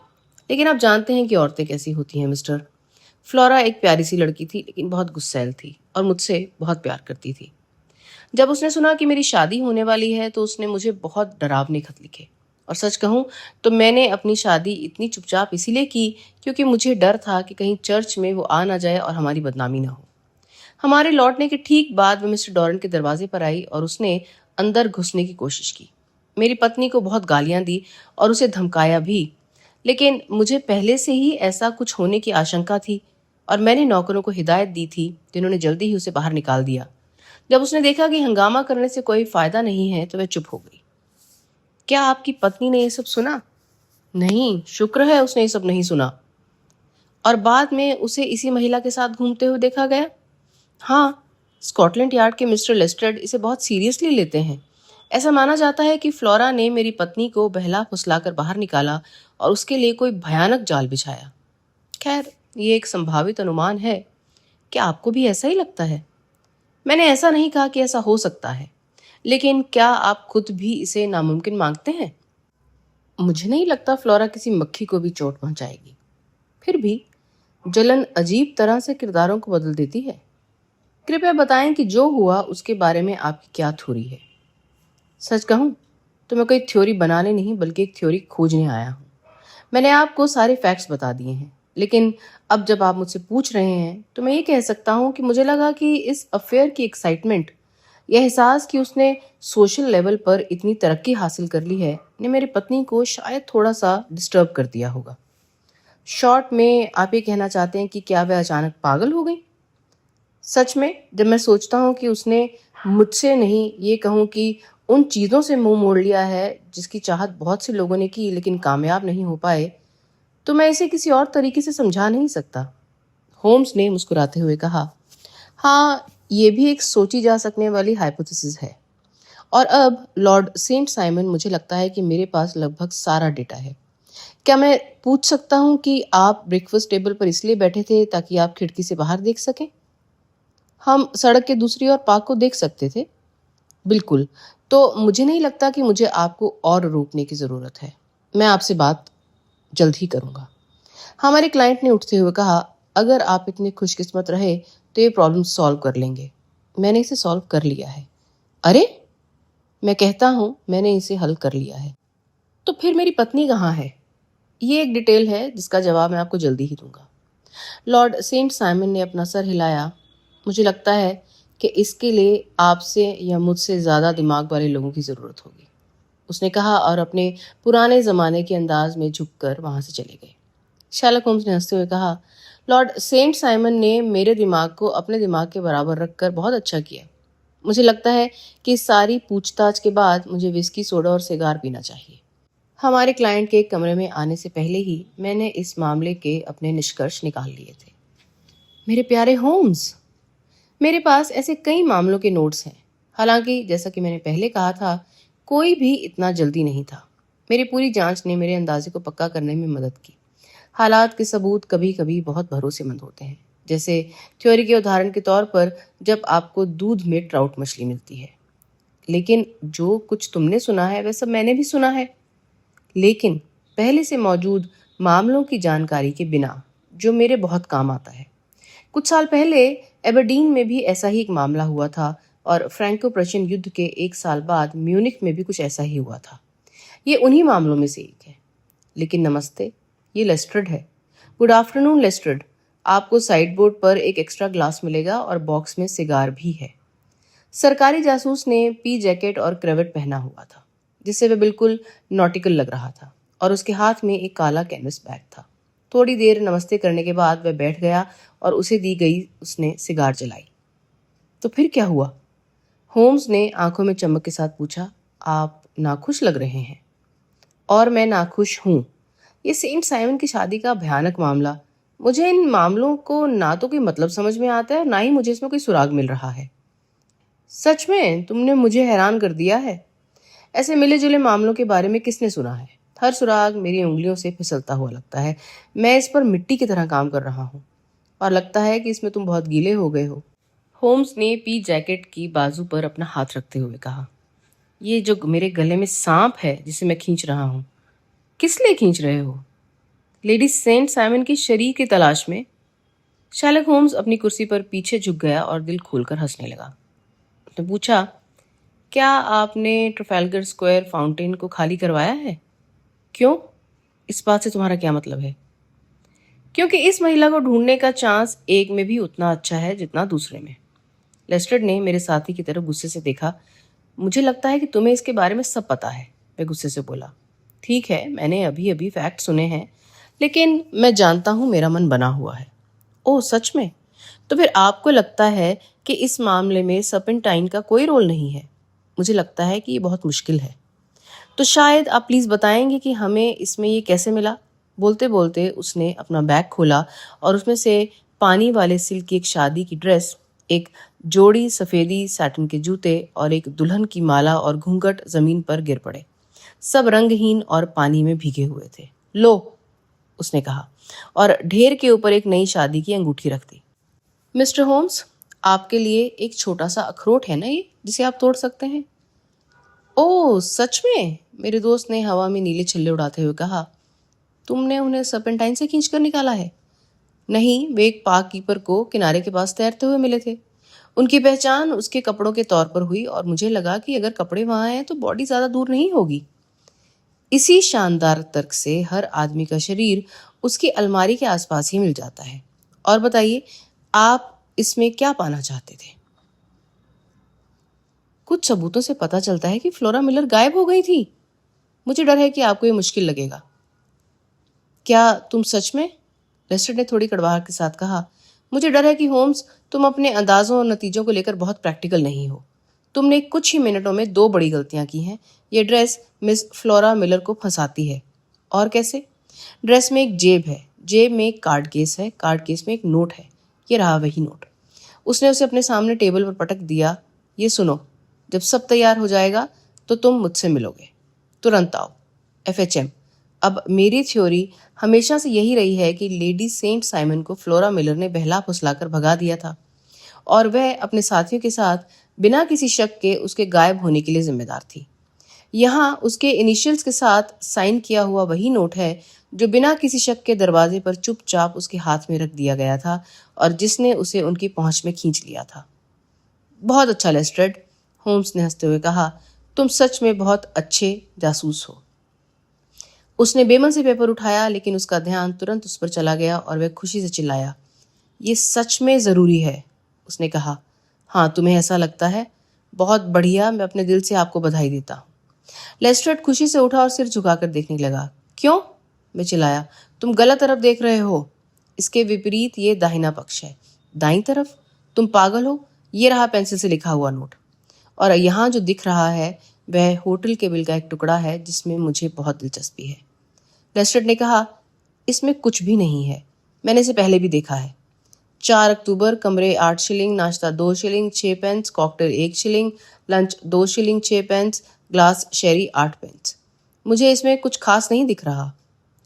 लेकिन आप जानते हैं कि औरतें कैसी होती हैं मिस्टर। फ्लोरा एक प्यारी सी लड़की थी, लेकिन बहुत गुस्सैल थी और मुझसे बहुत प्यार करती थी। जब उसने सुना कि मेरी शादी होने वाली है तो उसने मुझे बहुत डरावने खत लिखे। और सच कहूँ तो मैंने अपनी शादी इतनी चुपचाप इसीलिए की क्योंकि मुझे डर था कि कहीं चर्च में वो आ ना जाए और हमारी बदनामी ना हो। हमारे लौटने के ठीक बाद वो मिस्टर डॉरेंट के दरवाजे पर आई और उसने अंदर घुसने की कोशिश की। मेरी पत्नी को बहुत गालियां दी और उसे धमकाया भी। लेकिन मुझे पहले से ही ऐसा कुछ होने की आशंका थी और मैंने नौकरों को हिदायत दी थी, जिन्होंने जल्दी ही उसे बाहर निकाल दिया। जब उसने देखा कि हंगामा करने से कोई फायदा नहीं है तो वह चुप हो गई। क्या आपकी पत्नी ने यह सब सुना? नहीं, शुक्र है उसने ये सब नहीं सुना। और बाद में उसे इसी महिला के साथ घूमते हुए देखा गया? हाँ, स्कॉटलैंड यार्ड के मिस्टर लेस्ट्रेड इसे बहुत सीरियसली लेते हैं। ऐसा माना जाता है कि फ्लोरा ने मेरी पत्नी को बहला फुसलाकर बाहर निकाला और उसके लिए कोई भयानक जाल बिछाया। खैर, ये एक संभावित अनुमान है। क्या आपको भी ऐसा ही लगता है? मैंने ऐसा नहीं कहा कि ऐसा हो सकता है, लेकिन क्या आप खुद भी इसे नामुमकिन मांगते हैं? मुझे नहीं लगता फ्लोरा किसी मक्खी को भी चोट पहुंचाएगी। फिर भी जलन अजीब तरह से किरदारों को बदल देती है। कृपया बताएं कि जो हुआ उसके बारे में आपकी क्या थ्योरी है। सच कहूं तो मैं कोई थ्योरी बनाने नहीं बल्कि एक थ्योरी खोजने आया हूं। मैंने आपको सारे फैक्ट्स बता दिए हैं, लेकिन अब जब आप मुझसे पूछ रहे हैं तो मैं ये कह सकता हूं कि मुझे लगा कि इस अफेयर की एक्साइटमेंट, यह एहसास कि उसने सोशल लेवल पर इतनी तरक्की हासिल कर ली है, ने मेरी पत्नी को शायद थोड़ा सा डिस्टर्ब कर दिया होगा। शॉर्ट में आप ये कहना चाहते हैं कि क्या वह अचानक पागल हो गई? सच में जब मैं सोचता हूँ कि उसने मुझसे नहीं, ये कहूँ कि उन चीज़ों से मुंह मोड़ लिया है जिसकी चाहत बहुत से लोगों ने की लेकिन कामयाब नहीं हो पाए, तो मैं इसे किसी और तरीके से समझा नहीं सकता। होम्स ने मुस्कुराते हुए कहा, हाँ, ये भी एक सोची जा सकने वाली हाइपोथेसिस है। और अब लॉर्ड सेंट साइमन, मुझे लगता है कि मेरे पास लगभग सारा डेटा है। क्या मैं पूछ सकता हूँ कि आप ब्रेकफास्ट टेबल पर इसलिए बैठे थे ताकि आप खिड़की से बाहर देख सकें? हम सड़क के दूसरी ओर पार्क को देख सकते थे। बिल्कुल। तो मुझे नहीं लगता कि मुझे आपको और रोकने की ज़रूरत है। मैं आपसे बात जल्द ही करूँगा। हमारे क्लाइंट ने उठते हुए कहा, अगर आप इतने खुशकिस्मत रहे तो ये प्रॉब्लम सॉल्व कर लेंगे। मैंने इसे सॉल्व कर लिया है। अरे, मैं कहता हूँ मैंने इसे हल कर लिया है। तो फिर मेरी पत्नी कहाँ है? ये एक डिटेल है जिसका जवाब मैं आपको जल्दी ही दूंगा। लॉर्ड सेंट साइमन ने अपना सर हिलाया। मुझे लगता है कि इसके लिए आपसे या मुझसे ज़्यादा दिमाग वाले लोगों की ज़रूरत होगी, उसने कहा और अपने पुराने ज़माने के अंदाज में झुककर वहाँ से चले गए। शर्लक होम्स ने हंसते हुए कहा, लॉर्ड सेंट साइमन ने मेरे दिमाग को अपने दिमाग के बराबर रखकर बहुत अच्छा किया। मुझे लगता है कि इस सारी पूछताछ के बाद मुझे विस्की, सोडा और सिगार पीना चाहिए। हमारे क्लाइंट के कमरे में आने से पहले ही मैंने इस मामले के अपने निष्कर्ष निकाल लिए थे। मेरे प्यारे होम्स, मेरे पास ऐसे कई मामलों के नोट्स हैं। हालांकि जैसा कि मैंने पहले कहा था, कोई भी इतना जल्दी नहीं था। मेरी पूरी जांच ने मेरे अंदाजे को पक्का करने में मदद की। हालात के सबूत कभी कभी बहुत भरोसेमंद होते हैं। जैसे थ्योरी के उदाहरण के तौर पर जब आपको दूध में ट्राउट मछली मिलती है। लेकिन जो कुछ तुमने सुना है वह सब मैंने भी सुना है, लेकिन पहले से मौजूद मामलों की जानकारी के बिना, जो मेरे बहुत काम आता है। कुछ साल पहले एबरडीन में भी ऐसा ही एक मामला हुआ था और फ्रैंको प्रशियन युद्ध के 1 साल बाद म्यूनिख में भी कुछ ऐसा ही हुआ था। ये उन्हीं मामलों में से एक है। लेकिन नमस्ते, ये लेस्ट्रेड है। Good afternoon Lestrade. आपको साइड बोर्ड पर एक एक्स्ट्रा ग्लास मिलेगा और बॉक्स में सिगार भी है। सरकारी जासूस ने पी जैकेट और क्रेवेट पहना हुआ था, जिससे वह बिल्कुल नॉटिकल लग रहा था, और उसके हाथ में एक काला कैनवस बैग था। थोड़ी देर नमस्ते करने के बाद वह बैठ गया और उसे दी गई उसने सिगार जलाई। तो फिर क्या हुआ? होम्स ने आंखों में चमक के साथ पूछा। आप नाखुश लग रहे हैं। और मैं नाखुश हूँ। ये सेंट साइमन की शादी का भयानक मामला। मुझे इन मामलों को ना तो कोई मतलब समझ में आता है और ना ही मुझे इसमें कोई सुराग मिल रहा है। सच में तुमने मुझे हैरान कर दिया है। ऐसे मिले जुले मामलों के बारे में किसने सुना है? हर सुराग मेरी उंगलियों से फिसलता हुआ लगता है। मैं इस पर मिट्टी की तरह काम कर रहा हूँ और लगता है कि इसमें तुम बहुत गीले हो गए हो। होम्स ने पी जैकेट की बाजू पर अपना हाथ रखते हुए कहा, ये जो मेरे गले में सांप है जिसे मैं खींच रहा हूँ, किस लिए खींच रहे हो? लेडी सेंट साइमन की शरीर की तलाश में। शैलक होम्स अपनी कुर्सी पर पीछे झुक गया और दिल खोलकर हंसने लगा। उसने पूछा, क्या आपने ट्रफाल्गर स्क्वायर फाउंटेन को खाली करवाया है? क्यों? इस बात से तुम्हारा क्या मतलब है? क्योंकि इस महिला को ढूंढने का चांस एक में भी उतना अच्छा है जितना दूसरे में। लेस्ट्रेड ने मेरे साथी की तरफ गुस्से से देखा। मुझे लगता है कि तुम्हें इसके बारे में सब पता है, वह गुस्से से बोला। ठीक है, मैंने अभी अभी फैक्ट सुने हैं, लेकिन मैं जानता हूं मेरा मन बना हुआ है। ओह सच में? तो फिर आपको लगता है कि इस मामले में सर्पेंटाइन का कोई रोल नहीं है? मुझे लगता है कि ये बहुत मुश्किल है। तो शायद आप प्लीज़ बताएंगे कि हमें इसमें ये कैसे मिला? बोलते बोलते उसने अपना बैग खोला और उसमें से पानी वाले सिल्क की एक शादी की ड्रेस, एक जोड़ी सफ़ेदी सैटिन के जूते और एक दुल्हन की माला और घूंघट जमीन पर गिर पड़े। सब रंगहीन और पानी में भीगे हुए थे। लो, उसने कहा, और ढेर के ऊपर एक नई शादी की अंगूठी रख दी। मिस्टर होम्स, आपके लिए एक छोटा सा अखरोट है ना ये, जिसे आप तोड़ सकते हैं। ओह सच में? मेरे दोस्त ने हवा में नीले छल्ले उड़ाते हुए कहा। तुमने उन्हें सर्पेंटाइन से खींचकर निकाला है? नहीं, वे एक पार्क कीपर को किनारे के पास तैरते हुए मिले थे। उनकी पहचान उसके कपड़ों के तौर पर हुई और मुझे लगा कि अगर कपड़े वहां हैं तो बॉडी ज्यादा दूर नहीं होगी। इसी शानदार तर्क से हर आदमी का शरीर उसकी अलमारी के आसपास ही मिल जाता है। और बताइए, आप इसमें क्या पाना चाहते थे? कुछ सबूतों से पता चलता है कि फ्लोरा मिलर गायब हो गई थी। मुझे डर है कि आपको ये मुश्किल लगेगा। क्या तुम सच में? लेस्टर ने थोड़ी कड़वाहट के साथ कहा। मुझे डर है कि होम्स, तुम अपने अंदाजों और नतीजों को लेकर बहुत प्रैक्टिकल नहीं हो। तुमने कुछ ही मिनटों में 2 बड़ी गलतियां की हैं। ये ड्रेस मिस फ्लोरा मिलर को फंसाती है। और कैसे? ड्रेस में एक जेब है, जेब में एक कार्ड केस है, कार्ड केस में एक नोट है। ये रहा वही नोट। उसने उसे अपने सामने टेबल पर पटक दिया। ये सुनो, जब सब तैयार हो जाएगा तो तुम मुझसे मिलोगे। तुरंत आओ। FHM। अब मेरी थ्योरी हमेशा से यही रही है कि लेडी सेंट साइमन को फ्लोरा मिलर ने बहला फुसलाकर भगा दिया था और वह अपने साथियों के साथ बिना किसी शक के उसके गायब होने के लिए जिम्मेदार थी। यहाँ उसके इनिशियल्स के साथ साइन किया हुआ वही नोट है जो बिना किसी शक के दरवाजे पर चुपचाप उसके हाथ में रख दिया गया था और जिसने उसे उनकी पहुंच में खींच लिया था। बहुत अच्छा लेस्ट्रेड, होम्स ने हंसते हुए कहा। तुम सच में बहुत अच्छे जासूस हो। उसने बेमन से पेपर उठाया, लेकिन उसका ध्यान तुरंत उस पर चला गया और वह खुशी से चिल्लाया। ये सच में ज़रूरी है, उसने कहा। हाँ, तुम्हें ऐसा लगता है? बहुत बढ़िया, मैं अपने दिल से आपको बधाई देता हूँ। लेस्ट्रेड खुशी से उठा और सिर झुकाकर देखने लगा। क्यों? मैं चिल्लाया। तुम गलत तरफ देख रहे हो। इसके विपरीत ये दाहिना पक्ष है। दाईं तरफ? तुम पागल हो? ये रहा पेंसिल से लिखा हुआ नोट। और यहाँ जो दिख रहा है वह होटल के बिल का एक टुकड़ा है जिसमें मुझे बहुत दिलचस्पी है। लेस्ट्रेड ने कहा, इसमें कुछ भी नहीं है, मैंने इसे पहले भी देखा है। 4 अक्टूबर, कमरे 8 शिलिंग, नाश्ता 2 shilling 6 pence, cocktail 1 shilling, lunch 2 shilling 6 pence, glass sherry 8 pens. मुझे इसमें कुछ खास नहीं दिख रहा।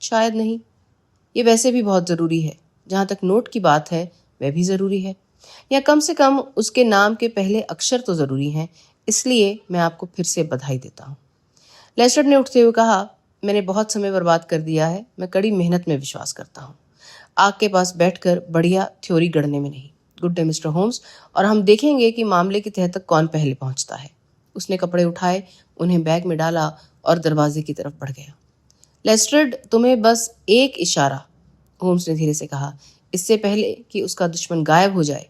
शायद नहीं, ये वैसे भी बहुत ज़रूरी है। जहाँ तक नोट की बात है, वह भी ज़रूरी है, या कम से कम उसके नाम के पहले अक्षर तो ज़रूरी हैं। इसलिए मैं आपको फिर से बधाई देता हूँ। लेस्ट्रेड ने उठते हुए कहा, मैंने बहुत समय बर्बाद कर दिया है। मैं कड़ी मेहनत में विश्वास करता हूँ, आग के पास बैठकर बढ़िया थ्योरी गढ़ने में नहीं। गुड डे मिस्टर होम्स, और हम देखेंगे कि मामले की तह तक कौन पहले पहुंचता है। उसने कपड़े उठाए, उन्हें बैग में डाला और दरवाजे की तरफ बढ़ गया। लेस्ट्रेड, तुम्हें बस एक इशारा, होम्स ने धीरे से कहा, इससे पहले कि उसका दुश्मन गायब हो जाए।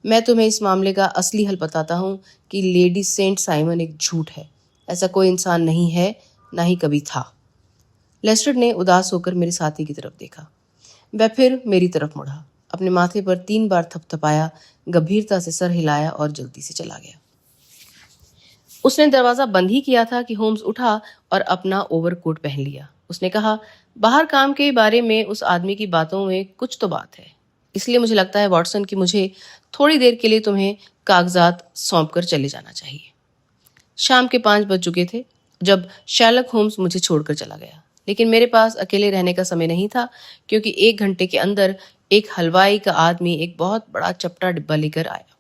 मैं तुम्हें इस मामले का असली हल बताता हूँ कि लेडी सेंट साइमन एक झूठ है। ऐसा कोई इंसान नहीं है, ना ही कभी था। लेस्ट्रेड ने उदास होकर मेरे साथी की तरफ देखा। वह फिर मेरी तरफ मुड़ा, अपने माथे पर 3 बार थपथपाया, गंभीरता से सर हिलाया और जल्दी से चला गया। उसने दरवाजा बंद ही किया था कि होम्स उठा और अपना ओवरकोट पहन लिया। उसने कहा, बाहर काम के बारे में उस आदमी की बातों में कुछ तो बात है। इसलिए मुझे लगता है वॉटसन कि मुझे थोड़ी देर के लिए तुम्हें कागजात सौंप कर चले जाना चाहिए। शाम के 5 बज चुके थे जब शैर्लक होम्स मुझे छोड़कर चला गया, लेकिन मेरे पास अकेले रहने का समय नहीं था, क्योंकि 1 घंटे के अंदर एक हलवाई का आदमी एक बहुत बड़ा चपटा डिब्बा लेकर आया।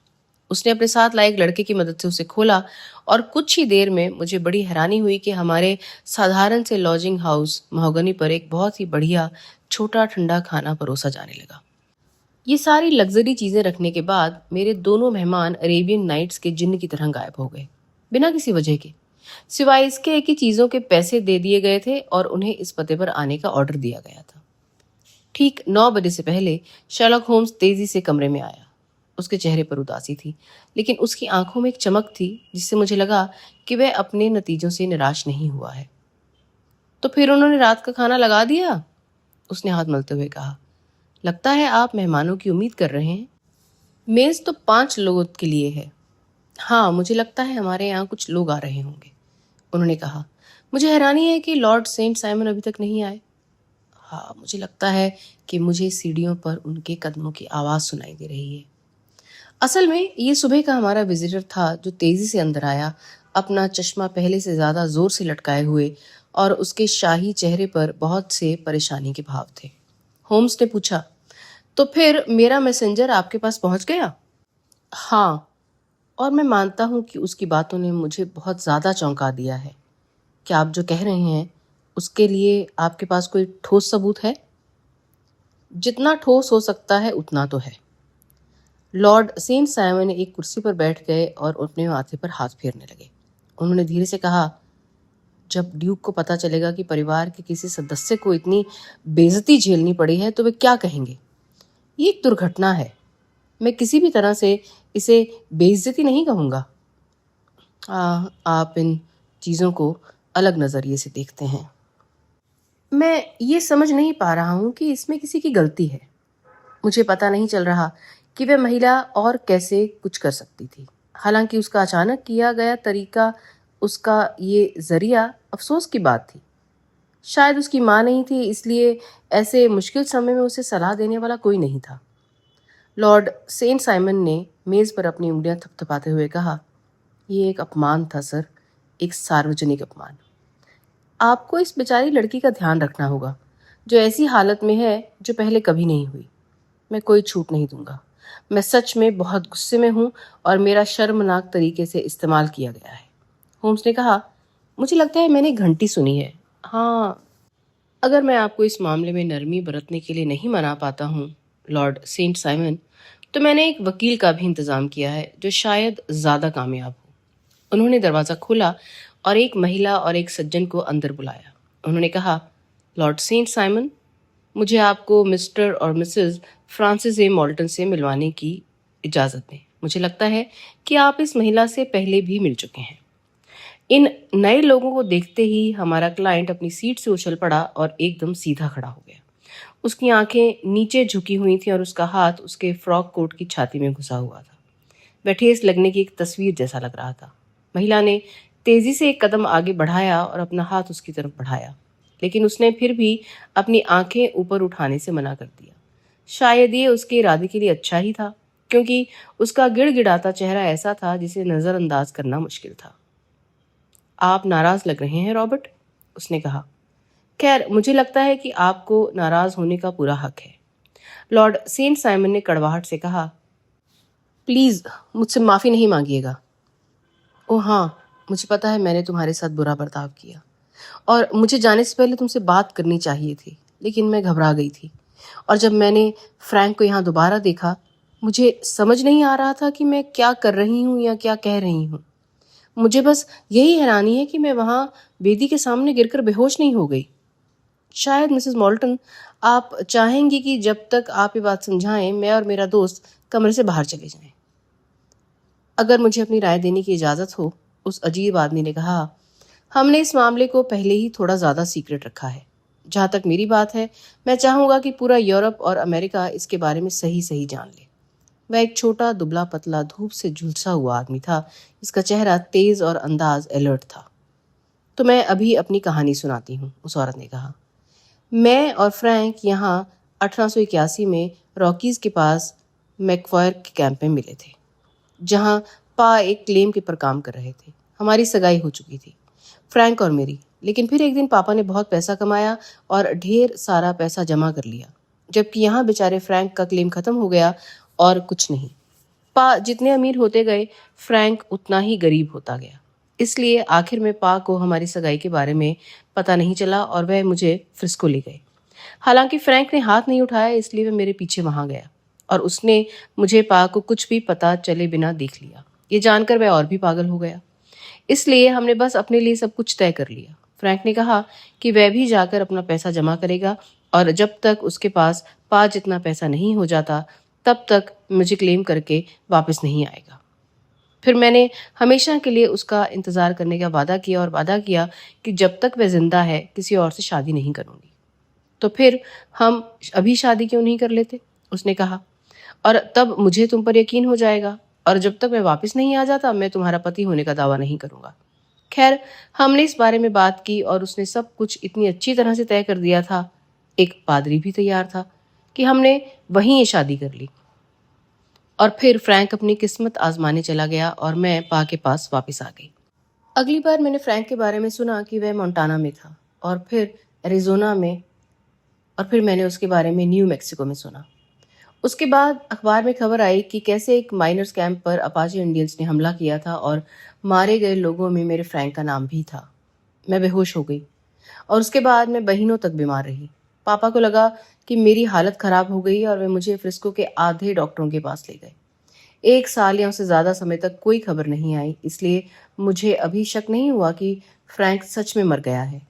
उसने अपने साथ लाए एक लड़के की मदद से उसे खोला और कुछ ही देर में मुझे बड़ी हैरानी हुई कि हमारे साधारण से लॉजिंग हाउस महोगनी पर एक बहुत ही बढ़िया छोटा ठंडा खाना परोसा जाने लगा। ये सारी लग्जरी चीजें रखने के बाद मेरे दोनों मेहमान अरेबियन नाइट्स के जिन्न की तरह गायब हो गए, बिना किसी वजह के, सिवाय इसके कि चीजों के पैसे दे दिए गए थे और उन्हें इस पते पर आने का ऑर्डर दिया गया था। ठीक 9 बजे से पहले शर्लक होम्स तेजी से कमरे में आया। उसके चेहरे पर उदासी थी, लेकिन उसकी आंखों में एक चमक थी जिससे मुझे लगा कि वह अपने नतीजों से निराश नहीं हुआ है। तो फिर उन्होंने रात का खाना लगा दिया? उसने हाथ मलते हुए कहा। लगता है आप मेहमानों की उम्मीद कर रहे हैं। मेज तो 5 लोगों के लिए है। हाँ, मुझे लगता है हमारे यहाँ कुछ लोग आ रहे होंगे, उन्होंने कहा। मुझे हैरानी है कि लॉर्ड सेंट साइमन अभी तक नहीं आए। हाँ, मुझे लगता है कि मुझे सीढ़ियों पर उनके कदमों की आवाज़ सुनाई दे रही है। असल में ये सुबह का हमारा विजिटर था जो तेजी से अंदर आया, अपना चश्मा पहले से ज्यादा जोर से लटकाए हुए, और उसके शाही चेहरे पर बहुत से परेशानी के भाव थे। होम्स ने पूछा, तो फिर मेरा मैसेंजर आपके पास पहुंच गया? हाँ, और मैं मानता हूं कि उसकी बातों ने मुझे बहुत ज्यादा चौंका दिया है। क्या आप जो कह रहे हैं उसके लिए आपके पास कोई ठोस सबूत है? जितना ठोस हो सकता है उतना तो है। लॉर्ड सेंट साइमन एक कुर्सी पर बैठ गए और अपने माथे पर हाथ फेरने लगे। उन्होंने धीरे से कहा, जब ड्यूक को पता चलेगा कि परिवार के किसी सदस्य को इतनी बेइज्जती झेलनी पड़ी है तो वे क्या कहेंगे? ये एक दुर्घटना है। मैं किसी भी तरह से इसे बेइज्जती नहीं कहूँगा। आप इन चीज़ों को अलग नज़रिए से देखते हैं। मैं ये समझ नहीं पा रहा हूँ कि इसमें किसी की गलती है। मुझे पता नहीं चल रहा कि वह महिला और कैसे कुछ कर सकती थी। हालांकि उसका अचानक किया गया तरीका, उसका ये जरिया अफसोस की बात थी। शायद उसकी माँ नहीं थी, इसलिए ऐसे मुश्किल समय में उसे सलाह देने वाला कोई नहीं था। लॉर्ड सेंट साइमन ने मेज़ पर अपनी उंगलियां थपथपाते हुए कहा, यह एक अपमान था सर, एक सार्वजनिक अपमान। आपको इस बेचारी लड़की का ध्यान रखना होगा जो ऐसी हालत में है जो पहले कभी नहीं हुई। मैं कोई छूट नहीं दूंगा। मैं सच में बहुत गुस्से में हूं और मेरा शर्मनाक तरीके से इस्तेमाल किया गया है। होम्स ने कहा, मुझे लगता है मैंने घंटी सुनी है। हाँ, अगर मैं आपको इस मामले में नरमी बरतने के लिए नहीं मना पाता हूँ लॉर्ड सेंट साइमन, तो मैंने एक वकील का भी इंतजाम किया है जो शायद ज़्यादा कामयाब हो। उन्होंने दरवाज़ा खोला और एक महिला और एक सज्जन को अंदर बुलाया। उन्होंने कहा, लॉर्ड सेंट साइमन, मुझे आपको मिस्टर और मिसेस फ्रांसिस ए मॉल्टन से मिलवाने की इजाज़त दें। मुझे लगता है कि आप इस महिला से पहले भी मिल चुके हैं। इन नए लोगों को देखते ही हमारा क्लाइंट अपनी सीट से उछल पड़ा और एकदम सीधा खड़ा हो गया। उसकी आंखें नीचे झुकी हुई थी और उसका हाथ उसके फ्रॉक कोट की छाती में घुसा हुआ था। वह ठेस लगने की एक तस्वीर जैसा लग रहा था। महिला ने तेजी से एक कदम आगे बढ़ाया और अपना हाथ उसकी तरफ बढ़ाया, लेकिन उसने फिर भी अपनी आंखें ऊपर उठाने से मना कर दिया। शायद ये उसके इरादे के लिए अच्छा ही था, क्योंकि उसका गिड़गिड़ाता चेहरा ऐसा था जिसे नजरअंदाज करना मुश्किल था। आप नाराज लग रहे हैं रॉबर्ट, उसने कहा। खैर, मुझे लगता है कि आपको नाराज होने का पूरा हक है। लॉर्ड सेंट साइमन ने कड़वाहट से कहा, प्लीज मुझसे माफी नहीं मांगिएगा। ओह हाँ, मुझे पता है मैंने तुम्हारे साथ बुरा बर्ताव किया और मुझे जाने से पहले तुमसे बात करनी चाहिए थी, लेकिन मैं घबरा गई थी। और जब मैंने फ्रैंक को यहाँ दोबारा देखा, मुझे समझ नहीं आ रहा था कि मैं क्या कर रही हूँ या क्या कह रही हूँ। मुझे बस यही हैरानी है कि मैं वहाँ बेदी के सामने गिरकर बेहोश नहीं हो गई। शायद मिसेस मॉल्टन, आप चाहेंगी कि जब तक आप ये बात समझाएं, मैं और मेरा दोस्त कमरे से बाहर चले जाएं। अगर मुझे अपनी राय देने की इजाज़त हो, उस अजीब आदमी ने कहा, हमने इस मामले को पहले ही थोड़ा ज़्यादा सीक्रेट रखा है। जहाँ तक मेरी बात है, मैं चाहूँगा कि पूरा यूरोप और अमेरिका इसके बारे में सही सही जान ले। वह एक छोटा दुबला पतला धूप से झुलसा हुआ आदमी था, जिसका चेहरा तेज और अंदाज अलर्ट था। तो मैं अभी अपनी कहानी सुनाती हूँ, उस औरत ने कहा। मैं और फ्रैंक यहाँ 1881 में रॉकीज के पास मैकफायर के कैंप में मिले थे, जहाँ पा एक क्लेम के पर काम कर रहे थे। हमारी सगाई हो चुकी थी, फ्रैंक और मेरी। लेकिन फिर एक दिन पापा ने बहुत पैसा कमाया और ढेर सारा पैसा जमा कर लिया, जबकि यहाँ बेचारे फ्रैंक का क्लेम खत्म हो गया और कुछ नहीं। पा जितने अमीर होते गए, फ्रैंक उतना ही गरीब होता गया। इसलिए आखिर में पा को हमारी सगाई के बारे में पता नहीं चला और वह मुझे फ्रिस्को ले गए। हालांकि फ्रैंक ने हाथ नहीं उठाया, इसलिए वह मेरे पीछे वहां गया और उसने मुझे पा को कुछ भी पता चले बिना देख लिया। ये जानकर वह और भी पागल हो गया। इसलिए हमने बस अपने लिए सब कुछ तय कर लिया। फ्रैंक ने कहा कि वह भी जाकर अपना पैसा जमा करेगा और जब तक उसके पास पा जितना पैसा नहीं हो जाता, तब तक मुझे क्लेम करके वापस नहीं आएगा। फिर मैंने हमेशा के लिए उसका इंतज़ार करने का वादा किया और वादा किया कि जब तक वह जिंदा है किसी और से शादी नहीं करूंगी। तो फिर हम अभी शादी क्यों नहीं कर लेते, उसने कहा, और तब मुझे तुम पर यकीन हो जाएगा और जब तक मैं वापस नहीं आ जाता मैं तुम्हारा पति होने का दावा नहीं करूंगा। खैर, हमने इस बारे में बात की और उसने सब कुछ इतनी अच्छी तरह से तय कर दिया था, एक पादरी भी तैयार था, कि हमने वहीं ये शादी कर ली। और फिर फ्रैंक अपनी किस्मत आजमाने चला गया और मैं पा के पास वापस आ गई। अगली बार मैंने फ्रैंक के बारे में सुना कि वह मोंटाना में था और फिर एरिजोना में, और फिर मैंने उसके बारे में न्यू मैक्सिको में सुना। उसके बाद अखबार में खबर आई कि कैसे एक माइनर्स कैंप पर अपाचे इंडियंस ने हमला किया था और मारे गए लोगों में मेरे फ्रैंक का नाम भी था। मैं बेहोश हो गई और उसके बाद मैं महीनों तक बीमार रही। पापा को लगा कि मेरी हालत खराब हो गई और वे मुझे फ्रिस्को के आधे डॉक्टरों के पास ले गए। 1 साल या उससे ज़्यादा समय तक कोई खबर नहीं आई, इसलिए मुझे अभी शक नहीं हुआ कि फ्रैंक सच में मर गया है।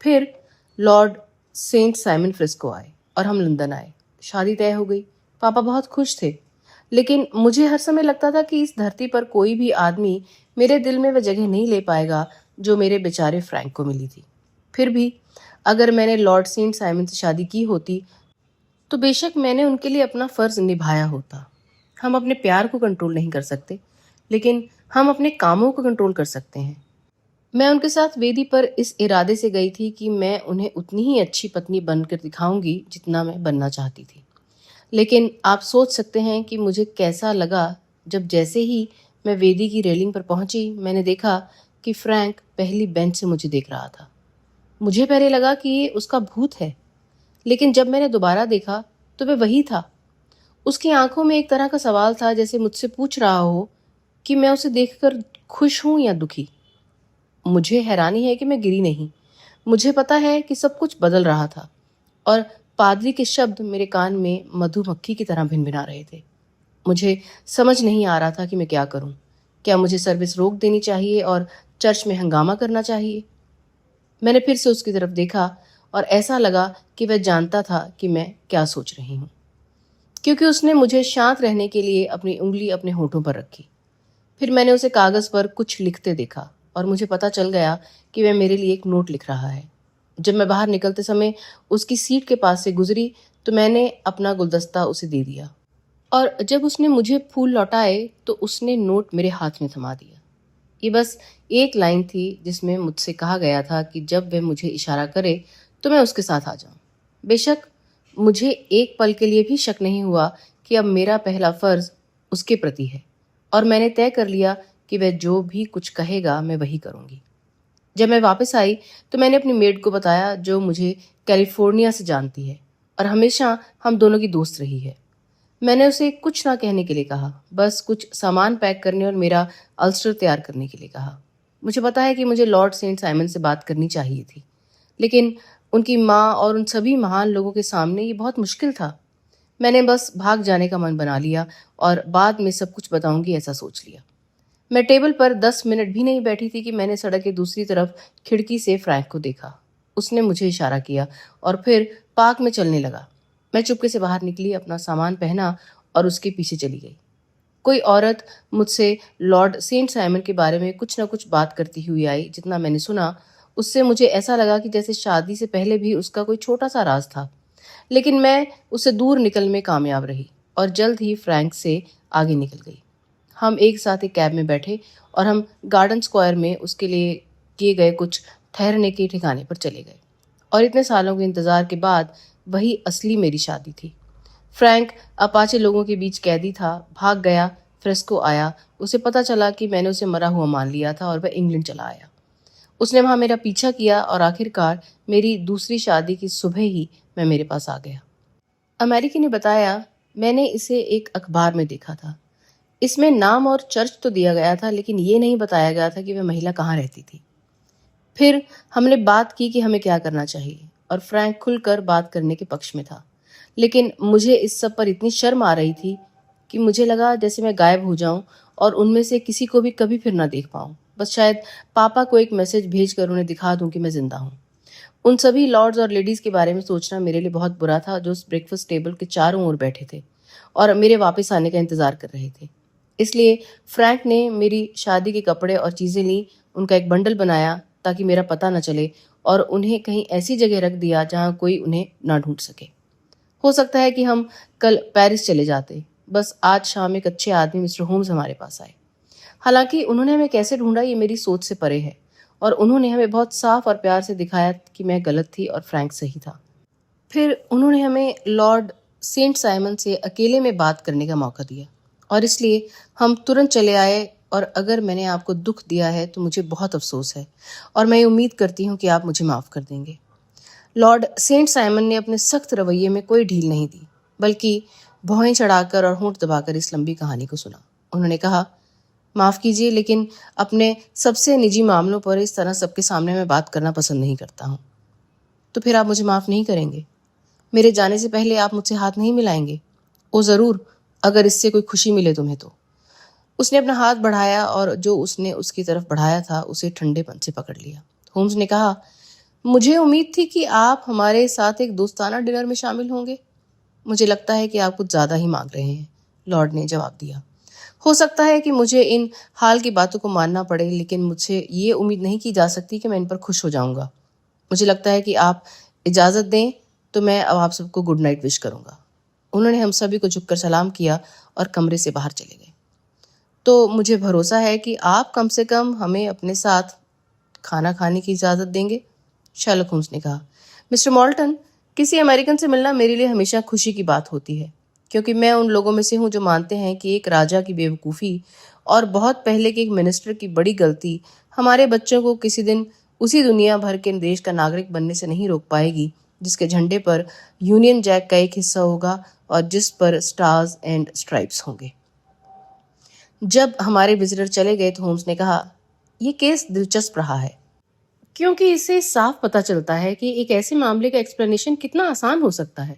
फिर लॉर्ड सेंट साइमन फ्रिस्को आए और हम लंदन आए। शादी तय हो गई। पापा बहुत खुश थे, लेकिन मुझे हर समय लगता था कि इस धरती पर कोई भी आदमी मेरे दिल में वह जगह नहीं ले पाएगा जो मेरे बेचारे फ्रैंक को मिली थी। फिर भी अगर मैंने लॉर्ड सेंट साइमन से शादी की होती तो बेशक मैंने उनके लिए अपना फर्ज निभाया होता। हम अपने प्यार को कंट्रोल नहीं कर सकते, लेकिन हम अपने कामों को कंट्रोल कर सकते हैं। मैं उनके साथ वेदी पर इस इरादे से गई थी कि मैं उन्हें उतनी ही अच्छी पत्नी बनकर दिखाऊंगी जितना मैं बनना चाहती थी। लेकिन आप सोच सकते हैं कि मुझे कैसा लगा जब जैसे ही मैं वेदी की रेलिंग पर पहुंची, मैंने देखा कि फ्रैंक पहली बेंच से मुझे देख रहा था। मुझे पहले लगा कि ये उसका भूत है, लेकिन जब मैंने दोबारा देखा तो वह वही था। उसकी आंखों में एक तरह का सवाल था, जैसे मुझसे पूछ रहा हो कि मैं उसे देखकर खुश हूं या दुखी। मुझे हैरानी है कि मैं गिरी नहीं। मुझे पता है कि सब कुछ बदल रहा था और पादरी के शब्द मेरे कान में मधुमक्खी की तरह भिनभिना रहे थे। मुझे समझ नहीं आ रहा था कि मैं क्या करूं। क्या मुझे सर्विस रोक देनी चाहिए और चर्च में हंगामा करना चाहिए? मैंने फिर से उसकी तरफ देखा और ऐसा लगा कि वह जानता था कि मैं क्या सोच रही हूँ, क्योंकि उसने मुझे शांत रहने के लिए अपनी उंगली अपने होठों पर रखी। फिर मैंने उसे कागज पर कुछ लिखते देखा और मुझे पता चल गया कि वह मेरे लिए एक नोट लिख रहा है। जब मैं बाहर निकलते समय उसकी सीट के पास से गुजरी तो मैंने अपना गुलदस्ता उसे दे दिया, और जब उसने मुझे फूल लौटाए तो उसने नोट मेरे हाथ में थमा दिया। ये बस एक लाइन थी जिसमें मुझसे कहा गया था कि जब वह मुझे इशारा करे तो मैं उसके साथ आ जाऊं। बेशक मुझे एक पल के लिए भी शक नहीं हुआ कि अब मेरा पहला फर्ज उसके प्रति है और मैंने तय कर लिया कि वह जो भी कुछ कहेगा मैं वही करूंगी। जब मैं वापस आई तो मैंने अपनी मेड को बताया, जो मुझे कैलिफोर्निया से जानती है और हमेशा हम दोनों की दोस्त रही है। मैंने उसे कुछ ना कहने के लिए कहा, बस कुछ सामान पैक करने और मेरा अल्स्टर तैयार करने के लिए कहा। मुझे पता है कि मुझे लॉर्ड सेंट साइमन से बात करनी चाहिए थी, लेकिन उनकी माँ और उन सभी महान लोगों के सामने ये बहुत मुश्किल था। मैंने बस भाग जाने का मन बना लिया और बाद में सब कुछ बताऊंगी ऐसा सोच लिया। मैं टेबल पर 10 मिनट भी नहीं बैठी थी कि मैंने सड़क के दूसरी तरफ खिड़की से फ्रैंक को देखा। उसने मुझे इशारा किया और फिर पार्क में चलने लगा। मैं चुपके से बाहर निकली, अपना सामान पहना और उसके पीछे चली गई। कोई औरत मुझसे लॉर्ड सेंट साइमन के बारे में कुछ न कुछ बात करती हुई आई। जितना मैंने सुना उससे मुझे ऐसा लगा कि जैसे शादी से पहले भी उसका कोई छोटा सा राज था, लेकिन मैं उससे दूर निकलने में कामयाब रही और जल्द ही फ्रैंक से आगे निकल गई। हम एक साथ एक कैब में बैठे और हम गार्डन स्क्वायर में उसके लिए किए गए कुछ ठहरने के ठिकाने पर चले गए। और इतने सालों के इंतजार के बाद वही असली मेरी शादी थी। फ्रैंक अपाचे लोगों के बीच कैदी था, भाग गया, फ्रेस्को आया। उसे पता चला कि मैंने उसे मरा हुआ मान लिया था और वह इंग्लैंड चला आया। उसने वहां मेरा पीछा किया और आखिरकार मेरी दूसरी शादी की सुबह ही मैं मेरे पास आ गया। अमेरिकी ने बताया, मैंने इसे एक अखबार में देखा था। इसमें नाम और चर्च तो दिया गया था, लेकिन ये नहीं बताया गया था कि वह महिला कहाँ रहती थी। फिर हमने बात की कि हमें क्या करना चाहिए और फ्रैंक खुलकर बात करने के पक्ष में था, लेकिन मुझे इस सब पर इतनी शर्म आ रही थी कि मुझे लगा जैसे मैं गायब हो जाऊं और उनमें से किसी को भी कभी फिर ना देख पाऊं। बस शायद पापा को एक मैसेज भेजकर उन्हें दिखा दूं कि मैं जिंदा हूं। उन सभी लॉर्ड्स और लेडीज के बारे में सोचना मेरे लिए बहुत बुरा था, जो उस ब्रेकफास्ट टेबल के चारों ओर बैठे थे और मेरे वापस आने का इंतजार कर रहे थे। इसलिए फ्रैंक ने मेरी शादी के कपड़े और चीज़ें ली, उनका एक बंडल बनाया ताकि मेरा पता न चले और उन्हें कहीं ऐसी जगह रख दिया जहां कोई उन्हें ना ढूंढ सके। हो सकता है कि हम कल पेरिस चले जाते। बस आज शाम एक अच्छे आदमी मिस्टर होम्स हमारे पास आए। हालांकि उन्होंने हमें कैसे ढूंढा ये मेरी सोच से परे है, और उन्होंने हमें बहुत साफ और प्यार से दिखाया कि मैं गलत थी और फ्रैंक सही था। फिर उन्होंने हमें लॉर्ड सेंट साइमन से अकेले में बात करने का मौका दिया और इसलिए हम तुरंत चले आए। और अगर मैंने आपको दुख दिया है तो मुझे बहुत अफसोस है और मैं उम्मीद करती हूँ कि आप मुझे माफ़ कर देंगे। लॉर्ड सेंट साइमन ने अपने सख्त रवैये में कोई ढील नहीं दी, बल्कि भौहें चढ़ाकर और होंठ दबाकर इस लंबी कहानी को सुना। उन्होंने कहा, माफ़ कीजिए, लेकिन अपने सबसे निजी मामलों पर इस तरह सबके सामने मैं बात करना पसंद नहीं करता हूँ। तो फिर आप मुझे माफ़ नहीं करेंगे? मेरे जाने से पहले आप मुझसे हाथ नहीं मिलाएंगे? ओ ज़रूर, अगर इससे कोई खुशी मिले तुम्हें तो। उसने अपना हाथ बढ़ाया और जो उसने उसकी तरफ बढ़ाया था उसे ठंडेपन से पकड़ लिया। होम्स ने कहा, मुझे उम्मीद थी कि आप हमारे साथ एक दोस्ताना डिनर में शामिल होंगे। मुझे लगता है कि आप कुछ ज़्यादा ही मांग रहे हैं, लॉर्ड ने जवाब दिया। हो सकता है कि मुझे इन हाल की बातों को मानना पड़े, लेकिन मुझसे ये उम्मीद नहीं की जा सकती कि मैं इन पर खुश हो जाऊंगा। मुझे लगता है कि आप इजाज़त दें तो मैं अब आप सबको गुड नाइट विश करूंगा। उन्होंने हम सभी को झुककर सलाम किया और कमरे से बाहर चले गए। तो मुझे भरोसा है कि आप कम से कम हमें अपने साथ खाना खाने की इजाज़त देंगे, शर्लक होम्स ने कहा। मिस्टर मॉल्टन, किसी अमेरिकन से मिलना मेरे लिए हमेशा खुशी की बात होती है, क्योंकि मैं उन लोगों में से हूँ जो मानते हैं कि एक राजा की बेवकूफ़ी और बहुत पहले के एक मिनिस्टर की बड़ी गलती हमारे बच्चों को किसी दिन उसी दुनिया भर के देश का नागरिक बनने से नहीं रोक पाएगी जिसके झंडे पर यूनियन जैक का एक हिस्सा होगा और जिस पर स्टार्स एंड स्ट्राइप्स होंगे। जब हमारे विजिटर चले गए तो होम्स ने कहा, यह केस दिलचस्प रहा है, क्योंकि इससे साफ पता चलता है कि एक ऐसे मामले का एक्सप्लेनेशन कितना आसान हो सकता है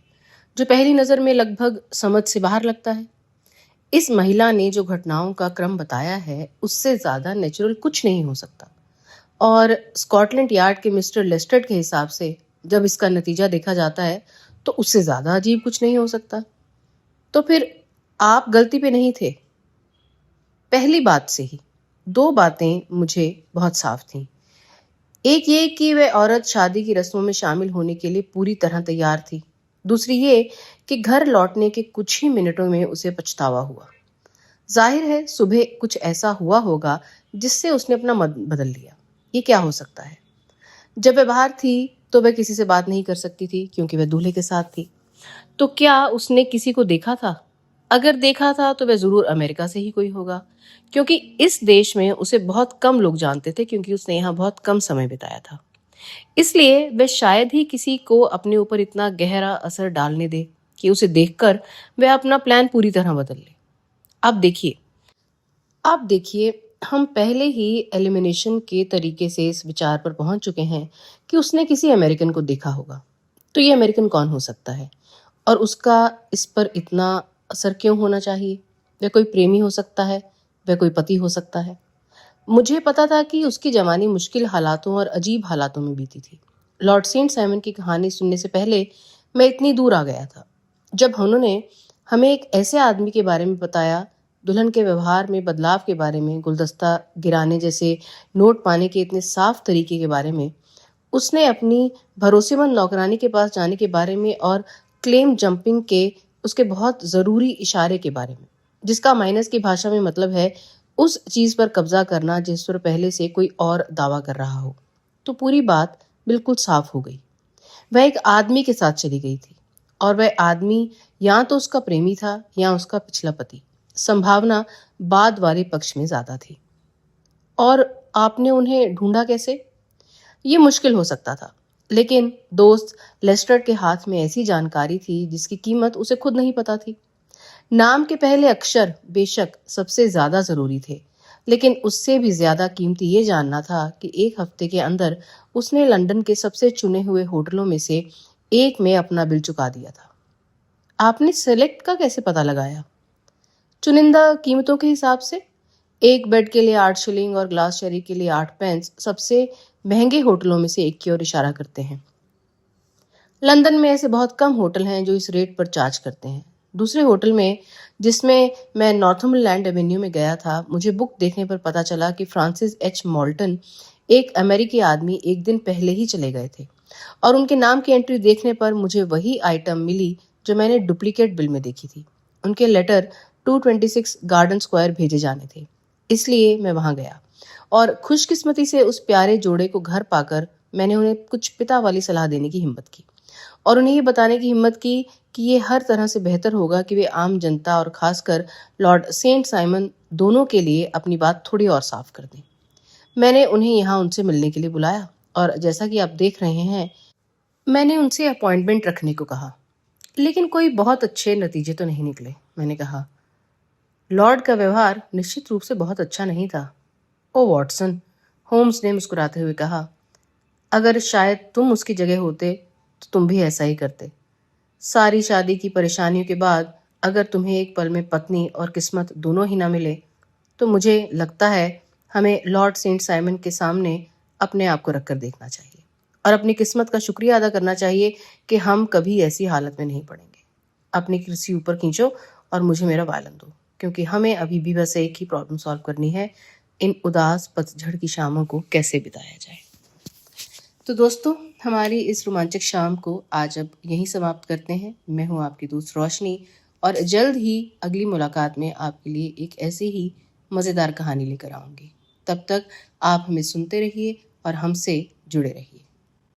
जो पहली नज़र में लगभग समझ से बाहर लगता है। इस महिला ने जो घटनाओं का क्रम बताया है उससे ज़्यादा नेचुरल कुछ नहीं हो सकता, और स्कॉटलैंड यार्ड के मिस्टर लेस्टर्ड के हिसाब से जब इसका नतीजा देखा जाता है तो उससे ज़्यादा अजीब कुछ नहीं हो सकता। तो फिर आप गलती पे नहीं थे। पहली बात से ही दो बातें मुझे बहुत साफ थीं। एक ये कि वह औरत शादी की रस्मों में शामिल होने के लिए पूरी तरह तैयार थी। दूसरी ये कि घर लौटने के कुछ ही मिनटों में उसे पछतावा हुआ। जाहिर है सुबह कुछ ऐसा हुआ होगा जिससे उसने अपना मत बदल लिया। ये क्या हो सकता है? जब वह बाहर थी तो वह किसी से बात नहीं कर सकती थी क्योंकि वह दूल्हे के साथ थी। तो क्या उसने किसी को देखा था? अगर देखा था तो वह जरूर अमेरिका से ही कोई होगा, क्योंकि इस देश में उसे बहुत कम लोग जानते थे क्योंकि उसने यहाँ बहुत कम समय बिताया था। इसलिए वह शायद ही किसी को अपने ऊपर इतना गहरा असर डालने दे कि उसे देखकर वह अपना प्लान पूरी तरह बदल ले। अब देखिए अब देखिए हम पहले ही एलिमिनेशन के तरीके से इस विचार पर पहुंच चुके हैं कि उसने किसी अमेरिकन को देखा होगा। तो ये अमेरिकन कौन हो सकता है और उसका इस पर इतना असर क्यों होना चाहिए? वह कोई प्रेमी हो सकता है, वह कोई पति हो सकता है। मुझे पता था कि उसकी जवानी मुश्किल हालातों और अजीब हालातों में बीती थी। लॉर्ड सेंट साइमन की कहानी सुनने से पहले मैं इतनी दूर आ गया था। जब उन्होंने हमें एक ऐसे आदमी के बारे में बताया, दुल्हन के व्यवहार में बदलाव के बारे में, गुलदस्ता गिराने जैसे नोट पाने के इतने साफ तरीके के बारे में, उसने अपनी भरोसेमंद नौकरानी के पास जाने के बारे में और क्लेम जंपिंग के उसके बहुत ज़रूरी इशारे के बारे में, जिसका माइनस की भाषा में मतलब है उस चीज़ पर कब्जा करना जिस पर पहले से कोई और दावा कर रहा हो। तो पूरी बात बिल्कुल साफ हो गई। वह एक आदमी के साथ चली गई थी और वह आदमी या तो उसका प्रेमी था या उसका पिछला पति। संभावना बाद वाले पक्ष में ज्यादा थी। और आपने उन्हें ढूंढा कैसे? ये मुश्किल हो सकता था, लेकिन दोस्त लेस्टर के हाथ में ऐसी जानकारी थी जिसकी कीमत उसे खुद नहीं पता थी। नाम के पहले अक्षर बेशक सबसे ज्यादा जरूरी थे, लेकिन उससे भी ज्यादा कीमती ये जानना था कि एक हफ्ते के अंदर उसने लंदन के सबसे चुने हुए होटलों में से एक में अपना बिल चुका दिया था। आपने सेलेक्ट का कैसे पता लगाया? चुनिंदा कीमतों के हिसाब से। एक बेड के लिए 8 शिलिंग और ग्लास चेरी के लिए 8 पेंस सबसे महंगे होटलों में से एक की ओर इशारा करते हैं। लंदन में ऐसे बहुत कम होटल हैं जो इस रेट पर चार्ज करते हैं। दूसरे होटल में, जिसमें मैं नॉर्थम्बरलैंड एवेन्यू में गया था, मुझे बुक देखने पर पता चला कि फ्रांसिस एच मॉल्टन, एक अमेरिकी आदमी, एक दिन पहले ही चले गए थे और उनके नाम की एंट्री देखने पर मुझे वही आइटम मिली जो मैंने डुप्लीकेट बिल में देखी थी। उनके लेटर 226 गार्डन स्क्वायर भेजे जाने थे, इसलिए मैं वहां गया और खुशकिस्मती से उस प्यारे जोड़े को घर पाकर मैंने उन्हें कुछ पिता वाली सलाह देने की हिम्मत की और उन्हें ये बताने की हिम्मत की कि ये हर तरह से बेहतर होगा कि वे आम जनता और खासकर लॉर्ड सेंट साइमन दोनों के लिए अपनी बात थोड़ी और साफ कर दें। मैंने उन्हें यहाँ उनसे मिलने के लिए बुलाया और जैसा कि आप देख रहे हैं, मैंने उनसे अपॉइंटमेंट रखने को कहा, लेकिन कोई बहुत अच्छे नतीजे तो नहीं निकले। मैंने कहा, लॉर्ड का व्यवहार निश्चित रूप से बहुत अच्छा नहीं था। ओ वॉटसन, होम्स ने मुस्कुराते हुए कहा, अगर शायद तुम उसकी जगह होते तो तुम भी ऐसा ही करते। सारी शादी की परेशानियों के बाद अगर तुम्हें एक पल में पत्नी और किस्मत दोनों ही ना मिले तो मुझे लगता है हमें लॉर्ड सेंट साइमन के सामने अपने आप को रखकर देखना चाहिए और अपनी किस्मत का शुक्रिया अदा करना चाहिए कि हम कभी ऐसी हालत में नहीं पड़ेंगे। अपनी कुर्सी ऊपर खींचो और मुझे मेरा वायलिन दो, क्योंकि हमें अभी भी बस एक ही प्रॉब्लम सॉल्व करनी है, इन उदास पतझड़ की शामों को कैसे बिताया जाए। तो दोस्तों, हमारी इस रोमांचक शाम को आज अब यहीं समाप्त करते हैं। मैं हूं आपकी दोस्त रोशनी और जल्द ही अगली मुलाकात में आपके लिए एक ऐसी ही मज़ेदार कहानी लेकर आऊंगी। तब तक आप हमें सुनते रहिए और हमसे जुड़े रहिए।